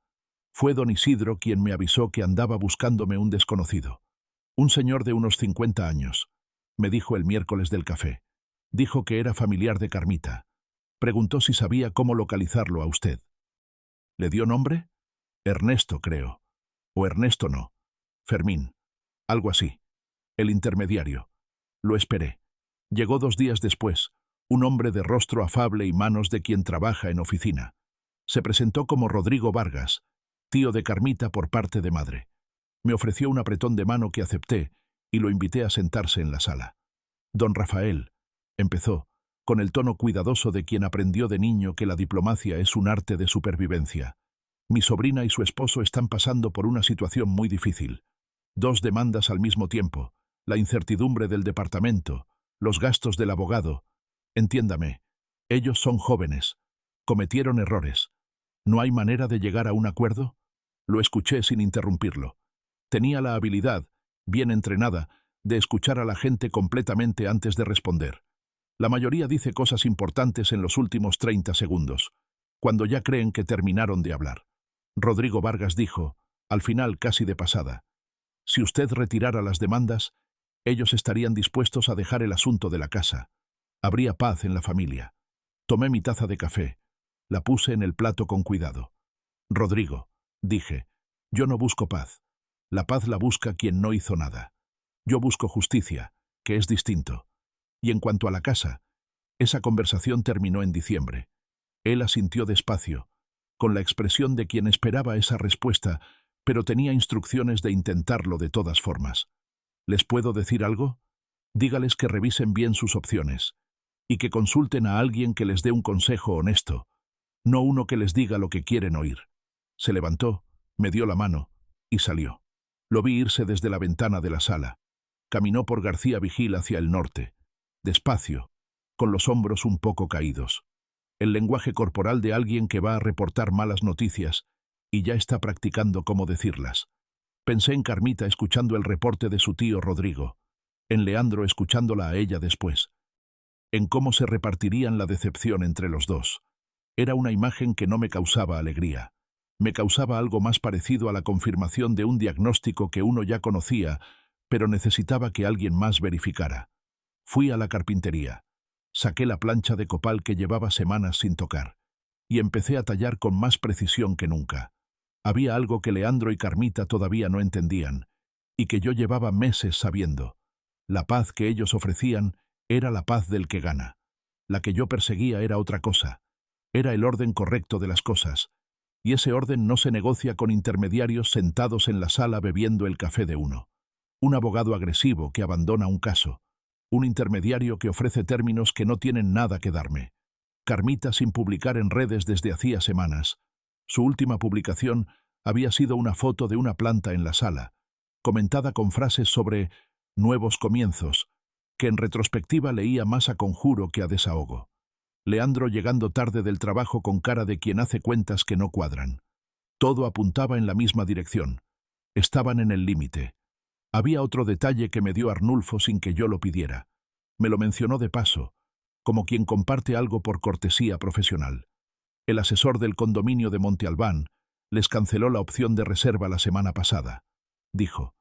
Fue don Isidro quien me avisó que andaba buscándome un desconocido. Un señor de unos 50 años, me dijo el miércoles del café. Dijo que era familiar de Carmita. Preguntó si sabía cómo localizarlo a usted. ¿Le dio nombre? Ernesto, creo. O Ernesto no. Fermín. Algo así. El intermediario. Lo esperé. Llegó 2 días después, un hombre de rostro afable y manos de quien trabaja en oficina. Se presentó como Rodrigo Vargas, tío de Carmita por parte de madre. Me ofreció un apretón de mano que acepté y lo invité a sentarse en la sala. Don Rafael, empezó, con el tono cuidadoso de quien aprendió de niño que la diplomacia es un arte de supervivencia. Mi sobrina y su esposo están pasando por una situación muy difícil. 2 demandas al mismo tiempo, la incertidumbre del departamento, los gastos del abogado. Entiéndame, ellos son jóvenes, cometieron errores. ¿No hay manera de llegar a un acuerdo? Lo escuché sin interrumpirlo. Tenía la habilidad, bien entrenada, de escuchar a la gente completamente antes de responder. La mayoría dice cosas importantes en los últimos 30 segundos, cuando ya creen que terminaron de hablar. Rodrigo Vargas dijo, al final casi de pasada: si usted retirara las demandas, ellos estarían dispuestos a dejar el asunto de la casa. Habría paz en la familia. Tomé mi taza de café. La puse en el plato con cuidado. Rodrigo, dije, yo no busco paz. La paz la busca quien no hizo nada. Yo busco justicia, que es distinto. Y en cuanto a la casa, esa conversación terminó en diciembre. Él asintió despacio, con la expresión de quien esperaba esa respuesta, pero tenía instrucciones de intentarlo de todas formas. ¿Les puedo decir algo? Dígales que revisen bien sus opciones, y que consulten a alguien que les dé un consejo honesto, no uno que les diga lo que quieren oír. Se levantó, me dio la mano, y salió. Lo vi irse desde la ventana de la sala. Caminó por García Vigil hacia el norte, despacio, con los hombros un poco caídos. El lenguaje corporal de alguien que va a reportar malas noticias y ya está practicando cómo decirlas. Pensé en Carmita escuchando el reporte de su tío Rodrigo, en Leandro escuchándola a ella después. en cómo se repartirían la decepción entre los dos. Era una imagen que no me causaba alegría. Me causaba algo más parecido a la confirmación de un diagnóstico que uno ya conocía, pero necesitaba que alguien más verificara. Fui a la carpintería. Saqué la plancha de copal que llevaba semanas sin tocar, y empecé a tallar con más precisión que nunca. Había algo que Leandro y Carmita todavía no entendían, y que yo llevaba meses sabiendo. La paz que ellos ofrecían era la paz del que gana. La que yo perseguía era otra cosa. Era el orden correcto de las cosas, y ese orden no se negocia con intermediarios sentados en la sala bebiendo el café de uno. Un abogado agresivo que abandona un caso. Un intermediario que ofrece términos que no tienen nada que darme. Carmita sin publicar en redes desde hacía semanas. Su última publicación había sido una foto de una planta en la sala, comentada con frases sobre nuevos comienzos, que en retrospectiva leía más a conjuro que a desahogo. Leandro llegando tarde del trabajo con cara de quien hace cuentas que no cuadran. Todo apuntaba en la misma dirección. Estaban en el límite. Había otro detalle que me dio Arnulfo sin que yo lo pidiera. Me lo mencionó de paso, como quien comparte algo por cortesía profesional. El asesor del condominio de Monte Albán les canceló la opción de reserva la semana pasada. Dijo,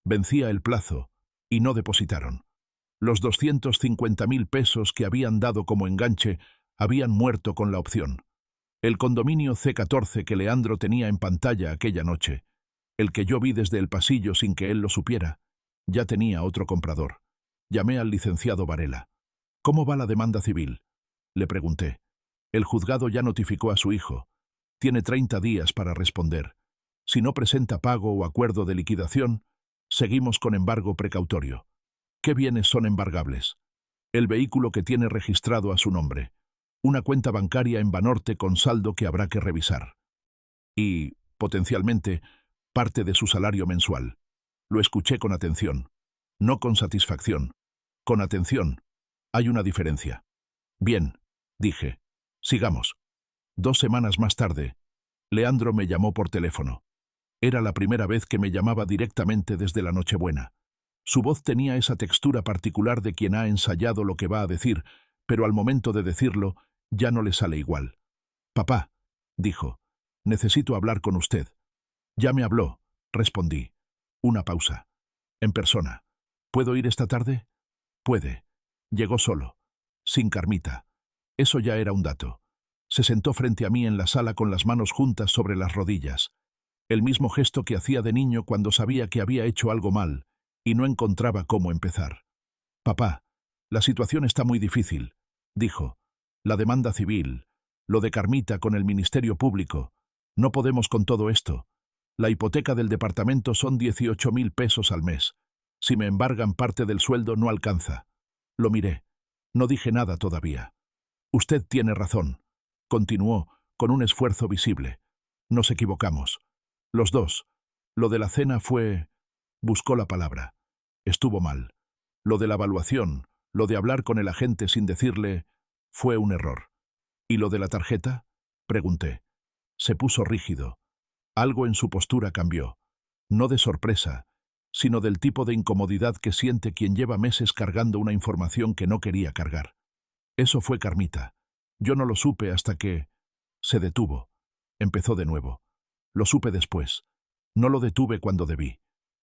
vencía el plazo, y no depositaron. Los 250.000 pesos que habían dado como enganche habían muerto con la opción. El condominio C14 que Leandro tenía en pantalla aquella noche, el que yo vi desde el pasillo sin que él lo supiera, ya tenía otro comprador. Llamé al licenciado Varela. ¿Cómo va la demanda civil?, le pregunté. El juzgado ya notificó a su hijo. Tiene 30 días para responder. Si no presenta pago o acuerdo de liquidación, seguimos con embargo precautorio. ¿Qué bienes son embargables? El vehículo que tiene registrado a su nombre. Una cuenta bancaria en Banorte con saldo que habrá que revisar. Y, potencialmente, parte de su salario mensual. Lo escuché con atención. No con satisfacción. Con atención. Hay una diferencia. Bien, dije. Sigamos. 2 semanas más tarde, Leandro me llamó por teléfono. Era la primera vez que me llamaba directamente desde la Nochebuena. Su voz tenía esa textura particular de quien ha ensayado lo que va a decir, pero al momento de decirlo, ya no le sale igual. Papá, dijo, necesito hablar con usted. Ya me habló, respondí. Una pausa. En persona. ¿Puedo ir esta tarde? Puede. Llegó solo. Sin Carmita. Eso ya era un dato. Se sentó frente a mí en la sala con las manos juntas sobre las rodillas. El mismo gesto que hacía de niño cuando sabía que había hecho algo mal y no encontraba cómo empezar. Papá, la situación está muy difícil, dijo. La demanda civil, lo de Carmita con el Ministerio Público. No podemos con todo esto. La hipoteca del departamento son 18.000 pesos al mes. Si me embargan parte del sueldo no alcanza. Lo miré. No dije nada todavía. Usted tiene razón, continuó, con un esfuerzo visible. Nos equivocamos. Los dos. Lo de la cena fue... Buscó la palabra. Estuvo mal. Lo de la evaluación, lo de hablar con el agente sin decirle... Fue un error. ¿Y lo de la tarjeta?, pregunté. Se puso rígido. Algo en su postura cambió. No de sorpresa, sino del tipo de incomodidad que siente quien lleva meses cargando una información que no quería cargar. Eso fue Carmita. Yo no lo supe hasta que... Se detuvo. Empezó de nuevo. Lo supe después. No lo detuve cuando debí.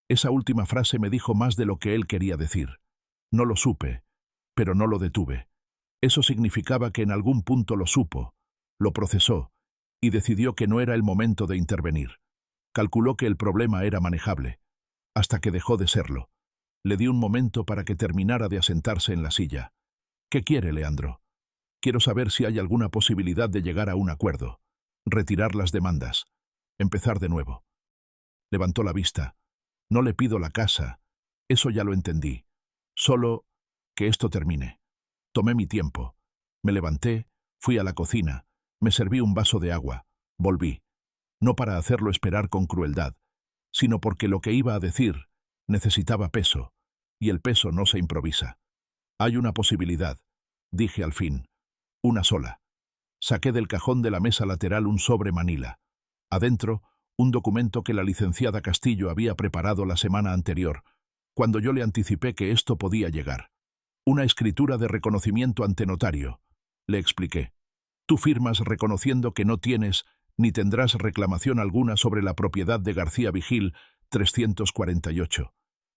Esa última frase me dijo más de lo que él quería decir. No lo supe, pero no lo detuve. Eso significaba que en algún punto lo supo, lo procesó, y decidió que no era el momento de intervenir. Calculó que el problema era manejable, hasta que dejó de serlo. Le di un momento para que terminara de asentarse en la silla. ¿Qué quiere, Leandro? Quiero saber si hay alguna posibilidad de llegar a un acuerdo. Retirar las demandas. Empezar de nuevo. Levantó la vista. No le pido la casa. Eso ya lo entendí. Solo que esto termine. Tomé mi tiempo. Me levanté, fui a la cocina, me serví un vaso de agua, volví. No para hacerlo esperar con crueldad, sino porque lo que iba a decir necesitaba peso, y el peso no se improvisa. Hay una posibilidad, dije al fin. Una sola. Saqué del cajón de la mesa lateral un sobre manila. Adentro, un documento que la licenciada Castillo había preparado la semana anterior, cuando yo le anticipé que esto podía llegar. Una escritura de reconocimiento ante notario, le expliqué. Tú firmas reconociendo que no tienes ni tendrás reclamación alguna sobre la propiedad de García Vigil 348,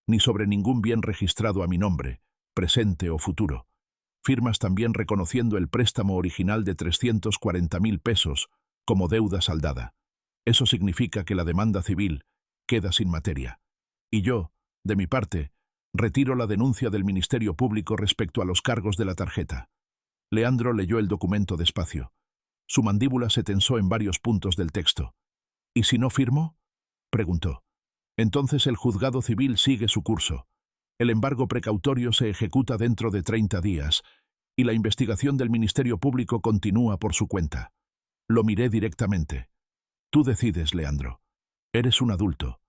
ni sobre ningún bien registrado a mi nombre, presente o futuro. Firmas también reconociendo el préstamo original de 340.000 pesos como deuda saldada. Eso significa que la demanda civil queda sin materia. Y yo, de mi parte, retiro la denuncia del Ministerio Público respecto a los cargos de la tarjeta. Leandro leyó el documento despacio. Su mandíbula se tensó en varios puntos del texto. ¿Y si no firmo?, preguntó. Entonces el juzgado civil sigue su curso. El embargo precautorio se ejecuta dentro de 30 días y la investigación del Ministerio Público continúa por su cuenta. Lo miré directamente. Tú decides, Leandro. Eres un adulto.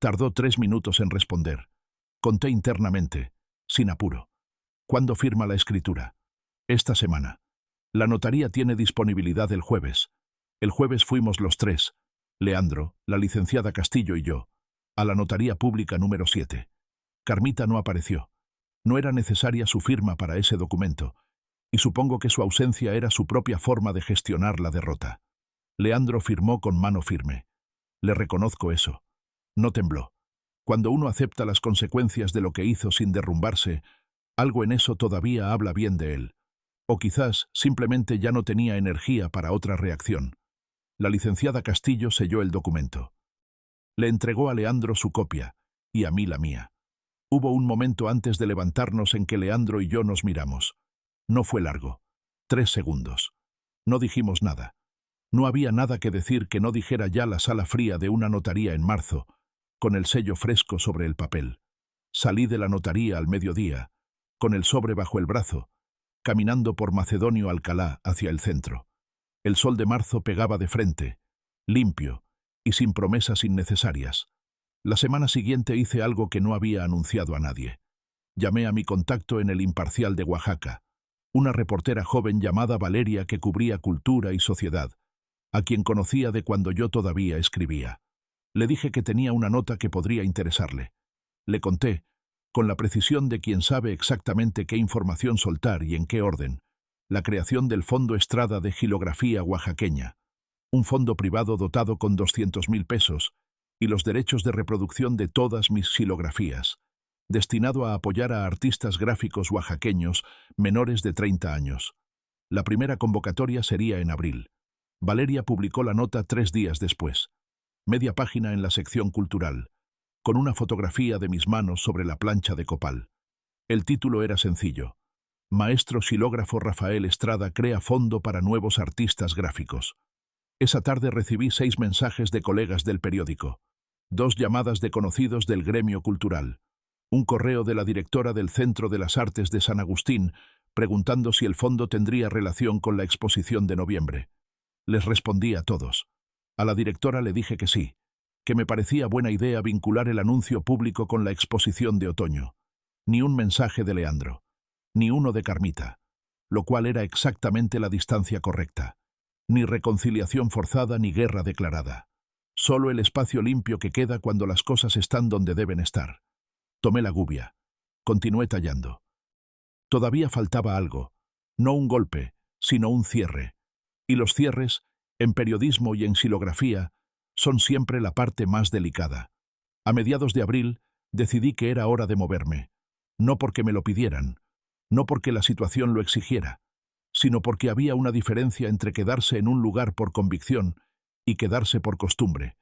Tardó 3 minutos en responder. Conté internamente, sin apuro. ¿Cuándo firma la escritura? Esta semana. La notaría tiene disponibilidad el jueves. El jueves fuimos los tres, Leandro, la licenciada Castillo y yo, a la notaría pública número 7. Carmita no apareció. No era necesaria su firma para ese documento, y supongo que su ausencia era su propia forma de gestionar la derrota. Leandro firmó con mano firme. Le reconozco eso. No tembló. Cuando uno acepta las consecuencias de lo que hizo sin derrumbarse, algo en eso todavía habla bien de él. O quizás simplemente ya no tenía energía para otra reacción. La licenciada Castillo selló el documento. Le entregó a Leandro su copia, y a mí la mía. Hubo un momento antes de levantarnos en que Leandro y yo nos miramos. No fue largo. 3 segundos. No dijimos nada. No había nada que decir que no dijera ya la sala fría de una notaría en marzo, con el sello fresco sobre el papel. Salí de la notaría al mediodía, con el sobre bajo el brazo, caminando por Macedonio Alcalá hacia el centro. El sol de marzo pegaba de frente, limpio y sin promesas innecesarias. La semana siguiente hice algo que no había anunciado a nadie. Llamé a mi contacto en El Imparcial de Oaxaca, una reportera joven llamada Valeria que cubría cultura y sociedad, a quien conocía de cuando yo todavía escribía. Le dije que tenía una nota que podría interesarle. Le conté, con la precisión de quien sabe exactamente qué información soltar y en qué orden, la creación del Fondo Estrada de Xilografía Oaxaqueña, un fondo privado dotado con 200.000 pesos y los derechos de reproducción de todas mis xilografías, destinado a apoyar a artistas gráficos oaxaqueños menores de 30 años. La primera convocatoria sería en abril. Valeria publicó la nota 3 días después. Media página en la sección cultural, con una fotografía de mis manos sobre la plancha de copal. El título era sencillo. Maestro xilógrafo Rafael Estrada crea fondo para nuevos artistas gráficos. Esa tarde recibí 6 mensajes de colegas del periódico, 2 llamadas de conocidos del gremio cultural, un correo de la directora del Centro de las Artes de San Agustín preguntando si el fondo tendría relación con la exposición de noviembre. Les respondí a todos. A la directora le dije que sí, que me parecía buena idea vincular el anuncio público con la exposición de otoño. Ni un mensaje de Leandro, ni uno de Carmita, lo cual era exactamente la distancia correcta. Ni reconciliación forzada ni guerra declarada. Solo el espacio limpio que queda cuando las cosas están donde deben estar. Tomé la gubia. Continué tallando. Todavía faltaba algo. No un golpe, sino un cierre. Y los cierres, en periodismo y en xilografía, son siempre la parte más delicada. A mediados de abril, decidí que era hora de moverme. No porque me lo pidieran, no porque la situación lo exigiera, sino porque había una diferencia entre quedarse en un lugar por convicción y quedarse por costumbre.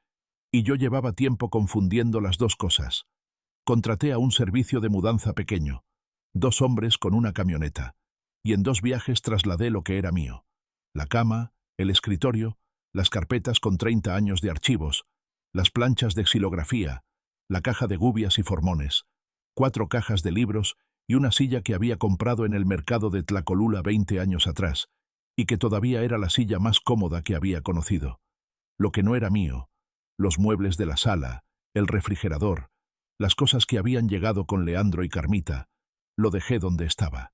Y yo llevaba tiempo confundiendo las dos cosas. Contraté a un servicio de mudanza pequeño, 2 hombres con una camioneta, y en 2 viajes trasladé lo que era mío. La cama, el escritorio, las carpetas con 30 años de archivos, las planchas de xilografía, la caja de gubias y formones, 4 cajas de libros y una silla que había comprado en el mercado de Tlacolula 20 años atrás, y que todavía era la silla más cómoda que había conocido. Lo que no era mío, los muebles de la sala, el refrigerador, las cosas que habían llegado con Leandro y Carmita, lo dejé donde estaba.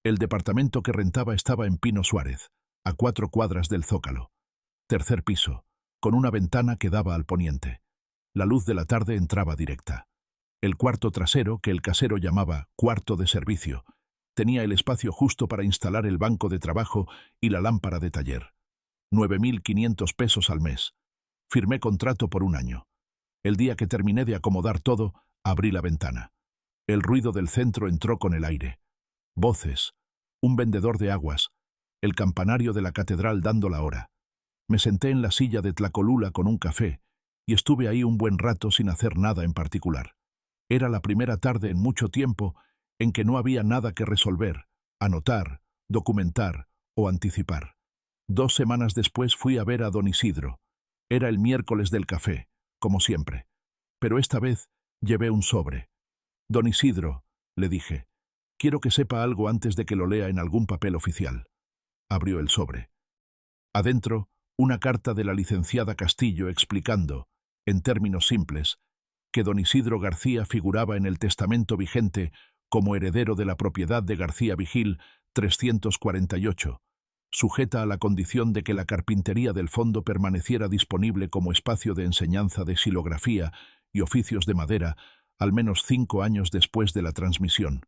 El departamento que rentaba estaba en Pino Suárez, a 4 cuadras del Zócalo. 3er piso, con una ventana que daba al poniente. La luz de la tarde entraba directa. El cuarto trasero, que el casero llamaba cuarto de servicio, Tenía el espacio justo para instalar el banco de trabajo y la lámpara de taller. 9.500 pesos al mes. Firmé contrato por un año. El día que terminé de acomodar todo, abrí la ventana. El ruido del centro entró con el aire. Voces, un vendedor de aguas, el campanario de la catedral dando la hora. Me senté en la silla de Tlacolula con un café y estuve ahí un buen rato sin hacer nada en particular. Era la primera tarde en mucho tiempo en que no había nada que resolver, anotar, documentar o anticipar. 2 semanas después fui a ver a don Isidro. Era el miércoles del café, como siempre. Pero esta vez llevé un sobre. Don Isidro, le dije, quiero que sepa algo antes de que lo lea en algún papel oficial. Abrió el sobre. Adentro, una carta de la licenciada Castillo explicando, en términos simples, que don Isidro García figuraba en el testamento vigente como heredero de la propiedad de García Vigil 348, sujeta a la condición de que la carpintería del fondo permaneciera disponible como espacio de enseñanza de xilografía y oficios de madera al menos 5 años después de la transmisión.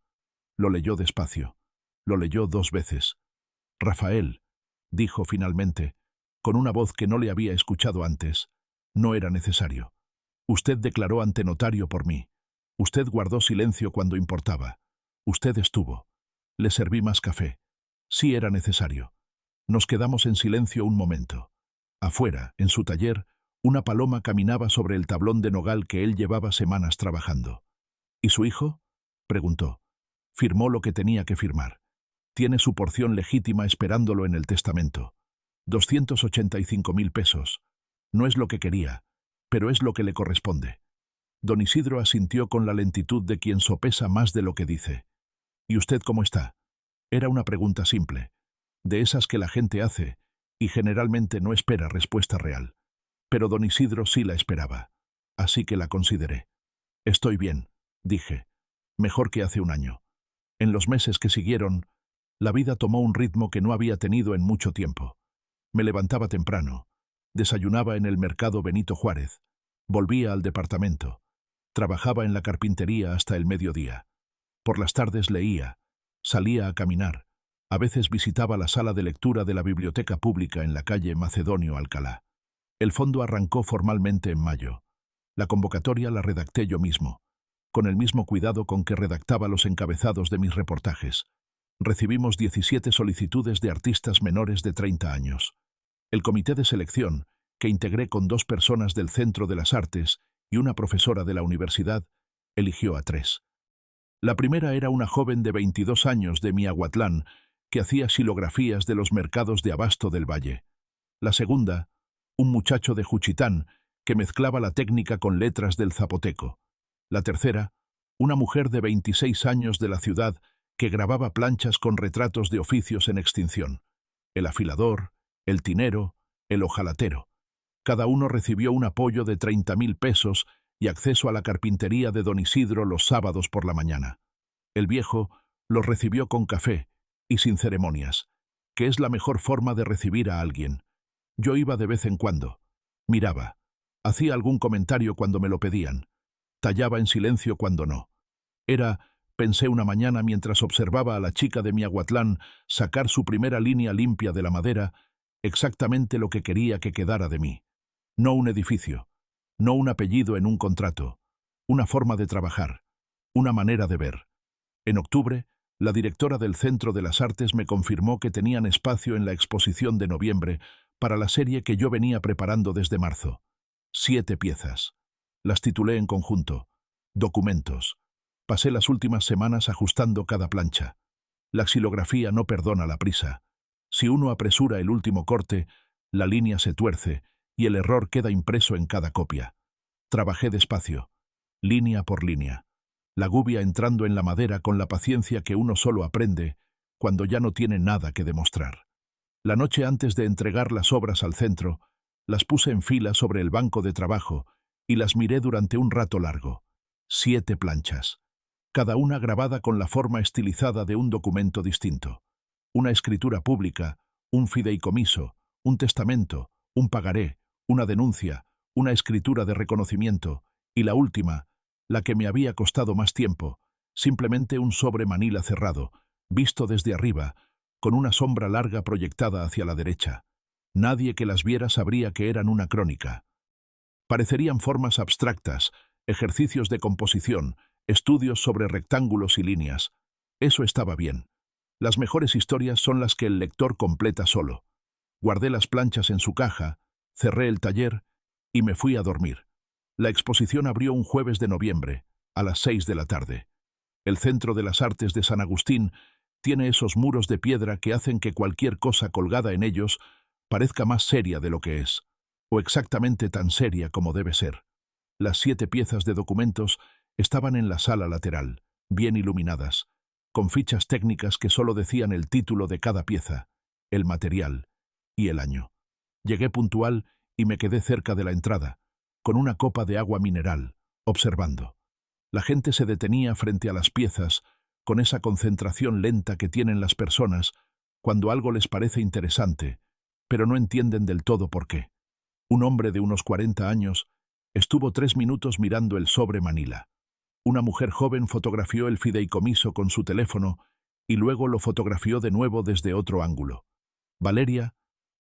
Lo leyó despacio. Lo leyó 2 veces. Rafael, dijo finalmente, con una voz que no le había escuchado antes, no era necesario. Usted declaró ante notario por mí. Usted guardó silencio cuando importaba. Usted estuvo. Le serví más café. Sí era necesario. Nos quedamos en silencio un momento. Afuera, en su taller, una paloma caminaba sobre el tablón de nogal que él llevaba semanas trabajando. ¿Y su hijo?, preguntó. Firmó lo que tenía que firmar. Tiene su porción legítima esperándolo en el testamento. 285.000 pesos. No es lo que quería, pero es lo que le corresponde. Don Isidro asintió con la lentitud de quien sopesa más de lo que dice. ¿Y usted cómo está? Era una pregunta simple, de esas que la gente hace, y generalmente no espera respuesta real. Pero don Isidro sí la esperaba, así que la consideré. Estoy bien, dije, mejor que hace un año. En los meses que siguieron, la vida tomó un ritmo que no había tenido en mucho tiempo. Me levantaba temprano, desayunaba en el mercado Benito Juárez, volvía al departamento, trabajaba en la carpintería hasta el mediodía. Por las tardes leía, salía a caminar, a veces visitaba la sala de lectura de la biblioteca pública en la calle Macedonio Alcalá. El fondo arrancó formalmente en mayo. La convocatoria la redacté yo mismo, con el mismo cuidado con que redactaba los encabezados de mis reportajes. Recibimos 17 solicitudes de artistas menores de 30 años. El comité de selección, que integré con 2 personas del Centro de las Artes y una profesora de la universidad, eligió a 3. La primera era una joven de 22 años de Miahuatlán, que hacía xilografías de los mercados de abasto del valle. La segunda, un muchacho de Juchitán, que mezclaba la técnica con letras del zapoteco. La tercera, una mujer de 26 años de la ciudad, que grababa planchas con retratos de oficios en extinción. El afilador, el tinero, el hojalatero. Cada uno recibió un apoyo de 30.000 pesos y acceso a la carpintería de don Isidro los sábados por la mañana. El viejo los recibió con café y sin ceremonias, que es la mejor forma de recibir a alguien. Yo iba de vez en cuando, miraba, hacía algún comentario cuando me lo pedían, tallaba en silencio cuando no. Pensé una mañana mientras observaba a la chica de Miahuatlán sacar su primera línea limpia de la madera, exactamente lo que quería que quedara de mí. No un edificio, no un apellido en un contrato, una forma de trabajar, una manera de ver. En octubre, la directora del Centro de las Artes me confirmó que tenían espacio en la exposición de noviembre para la serie que yo venía preparando desde marzo. 7 piezas. Las titulé en conjunto. Documentos. Pasé las últimas semanas ajustando cada plancha. La xilografía no perdona la prisa. Si uno apresura el último corte, la línea se tuerce y el error queda impreso en cada copia. Trabajé despacio, línea por línea, la gubia entrando en la madera con la paciencia que uno solo aprende cuando ya no tiene nada que demostrar. La noche antes de entregar las obras al centro, las puse en fila sobre el banco de trabajo y las miré durante un rato largo. 7 planchas, cada una grabada con la forma estilizada de un documento distinto. Una escritura pública, un fideicomiso, un testamento, un pagaré, una denuncia, una escritura de reconocimiento, y la última, la que me había costado más tiempo, simplemente un sobre manila cerrado, visto desde arriba, con una sombra larga proyectada hacia la derecha. Nadie que las viera sabría que eran una crónica. Parecerían formas abstractas, ejercicios de composición, estudios sobre rectángulos y líneas. Eso estaba bien. Las mejores historias son las que el lector completa solo. Guardé las planchas en su caja, cerré el taller y me fui a dormir. La exposición abrió un jueves de noviembre, a las 6 de la tarde. El Centro de las Artes de San Agustín tiene esos muros de piedra que hacen que cualquier cosa colgada en ellos parezca más seria de lo que es, o exactamente tan seria como debe ser. Las 7 piezas de documentos estaban en la sala lateral, bien iluminadas, con fichas técnicas que solo decían el título de cada pieza, el material y el año. Llegué puntual y me quedé cerca de la entrada, con una copa de agua mineral, observando. La gente se detenía frente a las piezas, con esa concentración lenta que tienen las personas cuando algo les parece interesante, pero no entienden del todo por qué. Un hombre de unos 40 años estuvo 3 minutos mirando el sobre Manila. Una mujer joven fotografió el fideicomiso con su teléfono y luego lo fotografió de nuevo desde otro ángulo. Valeria,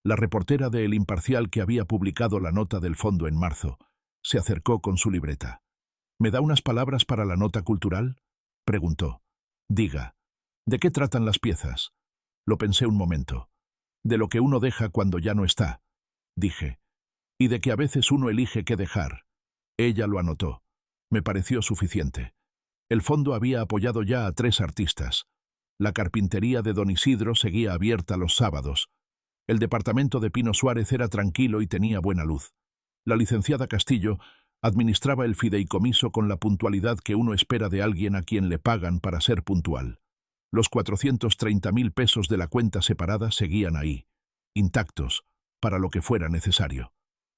la reportera de El Imparcial que había publicado la nota del fondo en marzo, se acercó con su libreta. ¿Me da unas palabras para la nota cultural?, preguntó. Diga, ¿de qué tratan las piezas? Lo pensé un momento. De lo que uno deja cuando ya no está, dije. Y de que a veces uno elige qué dejar. Ella lo anotó. Me pareció suficiente. El fondo había apoyado ya a 3 artistas. La carpintería de Don Isidro seguía abierta los sábados. El departamento de Pino Suárez era tranquilo y tenía buena luz. La licenciada Castillo administraba el fideicomiso con la puntualidad que uno espera de alguien a quien le pagan para ser puntual. Los 430.000 pesos de la cuenta separada seguían ahí, intactos, para lo que fuera necesario.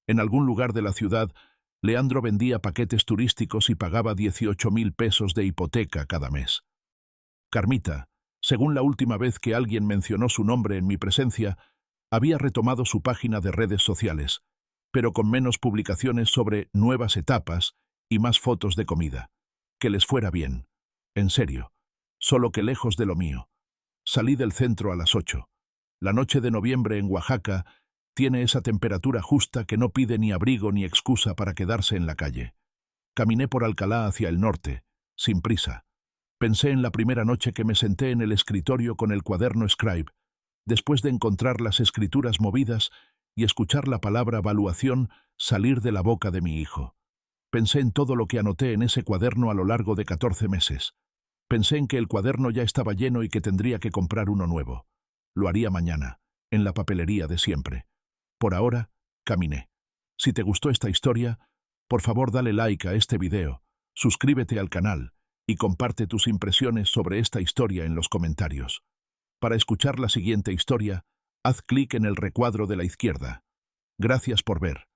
En algún lugar de la ciudad, Leandro vendía paquetes turísticos y pagaba 18.000 pesos de hipoteca cada mes. Carmita, según la última vez que alguien mencionó su nombre en mi presencia, había retomado su página de redes sociales, pero con menos publicaciones sobre nuevas etapas y más fotos de comida. Que les fuera bien. En serio. Solo que lejos de lo mío. Salí del centro a las 8. La noche de noviembre en Oaxaca tiene esa temperatura justa que no pide ni abrigo ni excusa para quedarse en la calle. Caminé por Alcalá hacia el norte, sin prisa. Pensé en la primera noche que me senté en el escritorio con el cuaderno Scribe, después de encontrar las escrituras movidas y escuchar la palabra evaluación salir de la boca de mi hijo. Pensé en todo lo que anoté en ese cuaderno a lo largo de 14 meses. Pensé en que el cuaderno ya estaba lleno y que tendría que comprar uno nuevo. Lo haría mañana, en la papelería de siempre. Por ahora, caminé. Si te gustó esta historia, por favor dale like a este video, suscríbete al canal y comparte tus impresiones sobre esta historia en los comentarios. Para escuchar la siguiente historia, haz clic en el recuadro de la izquierda. Gracias por ver.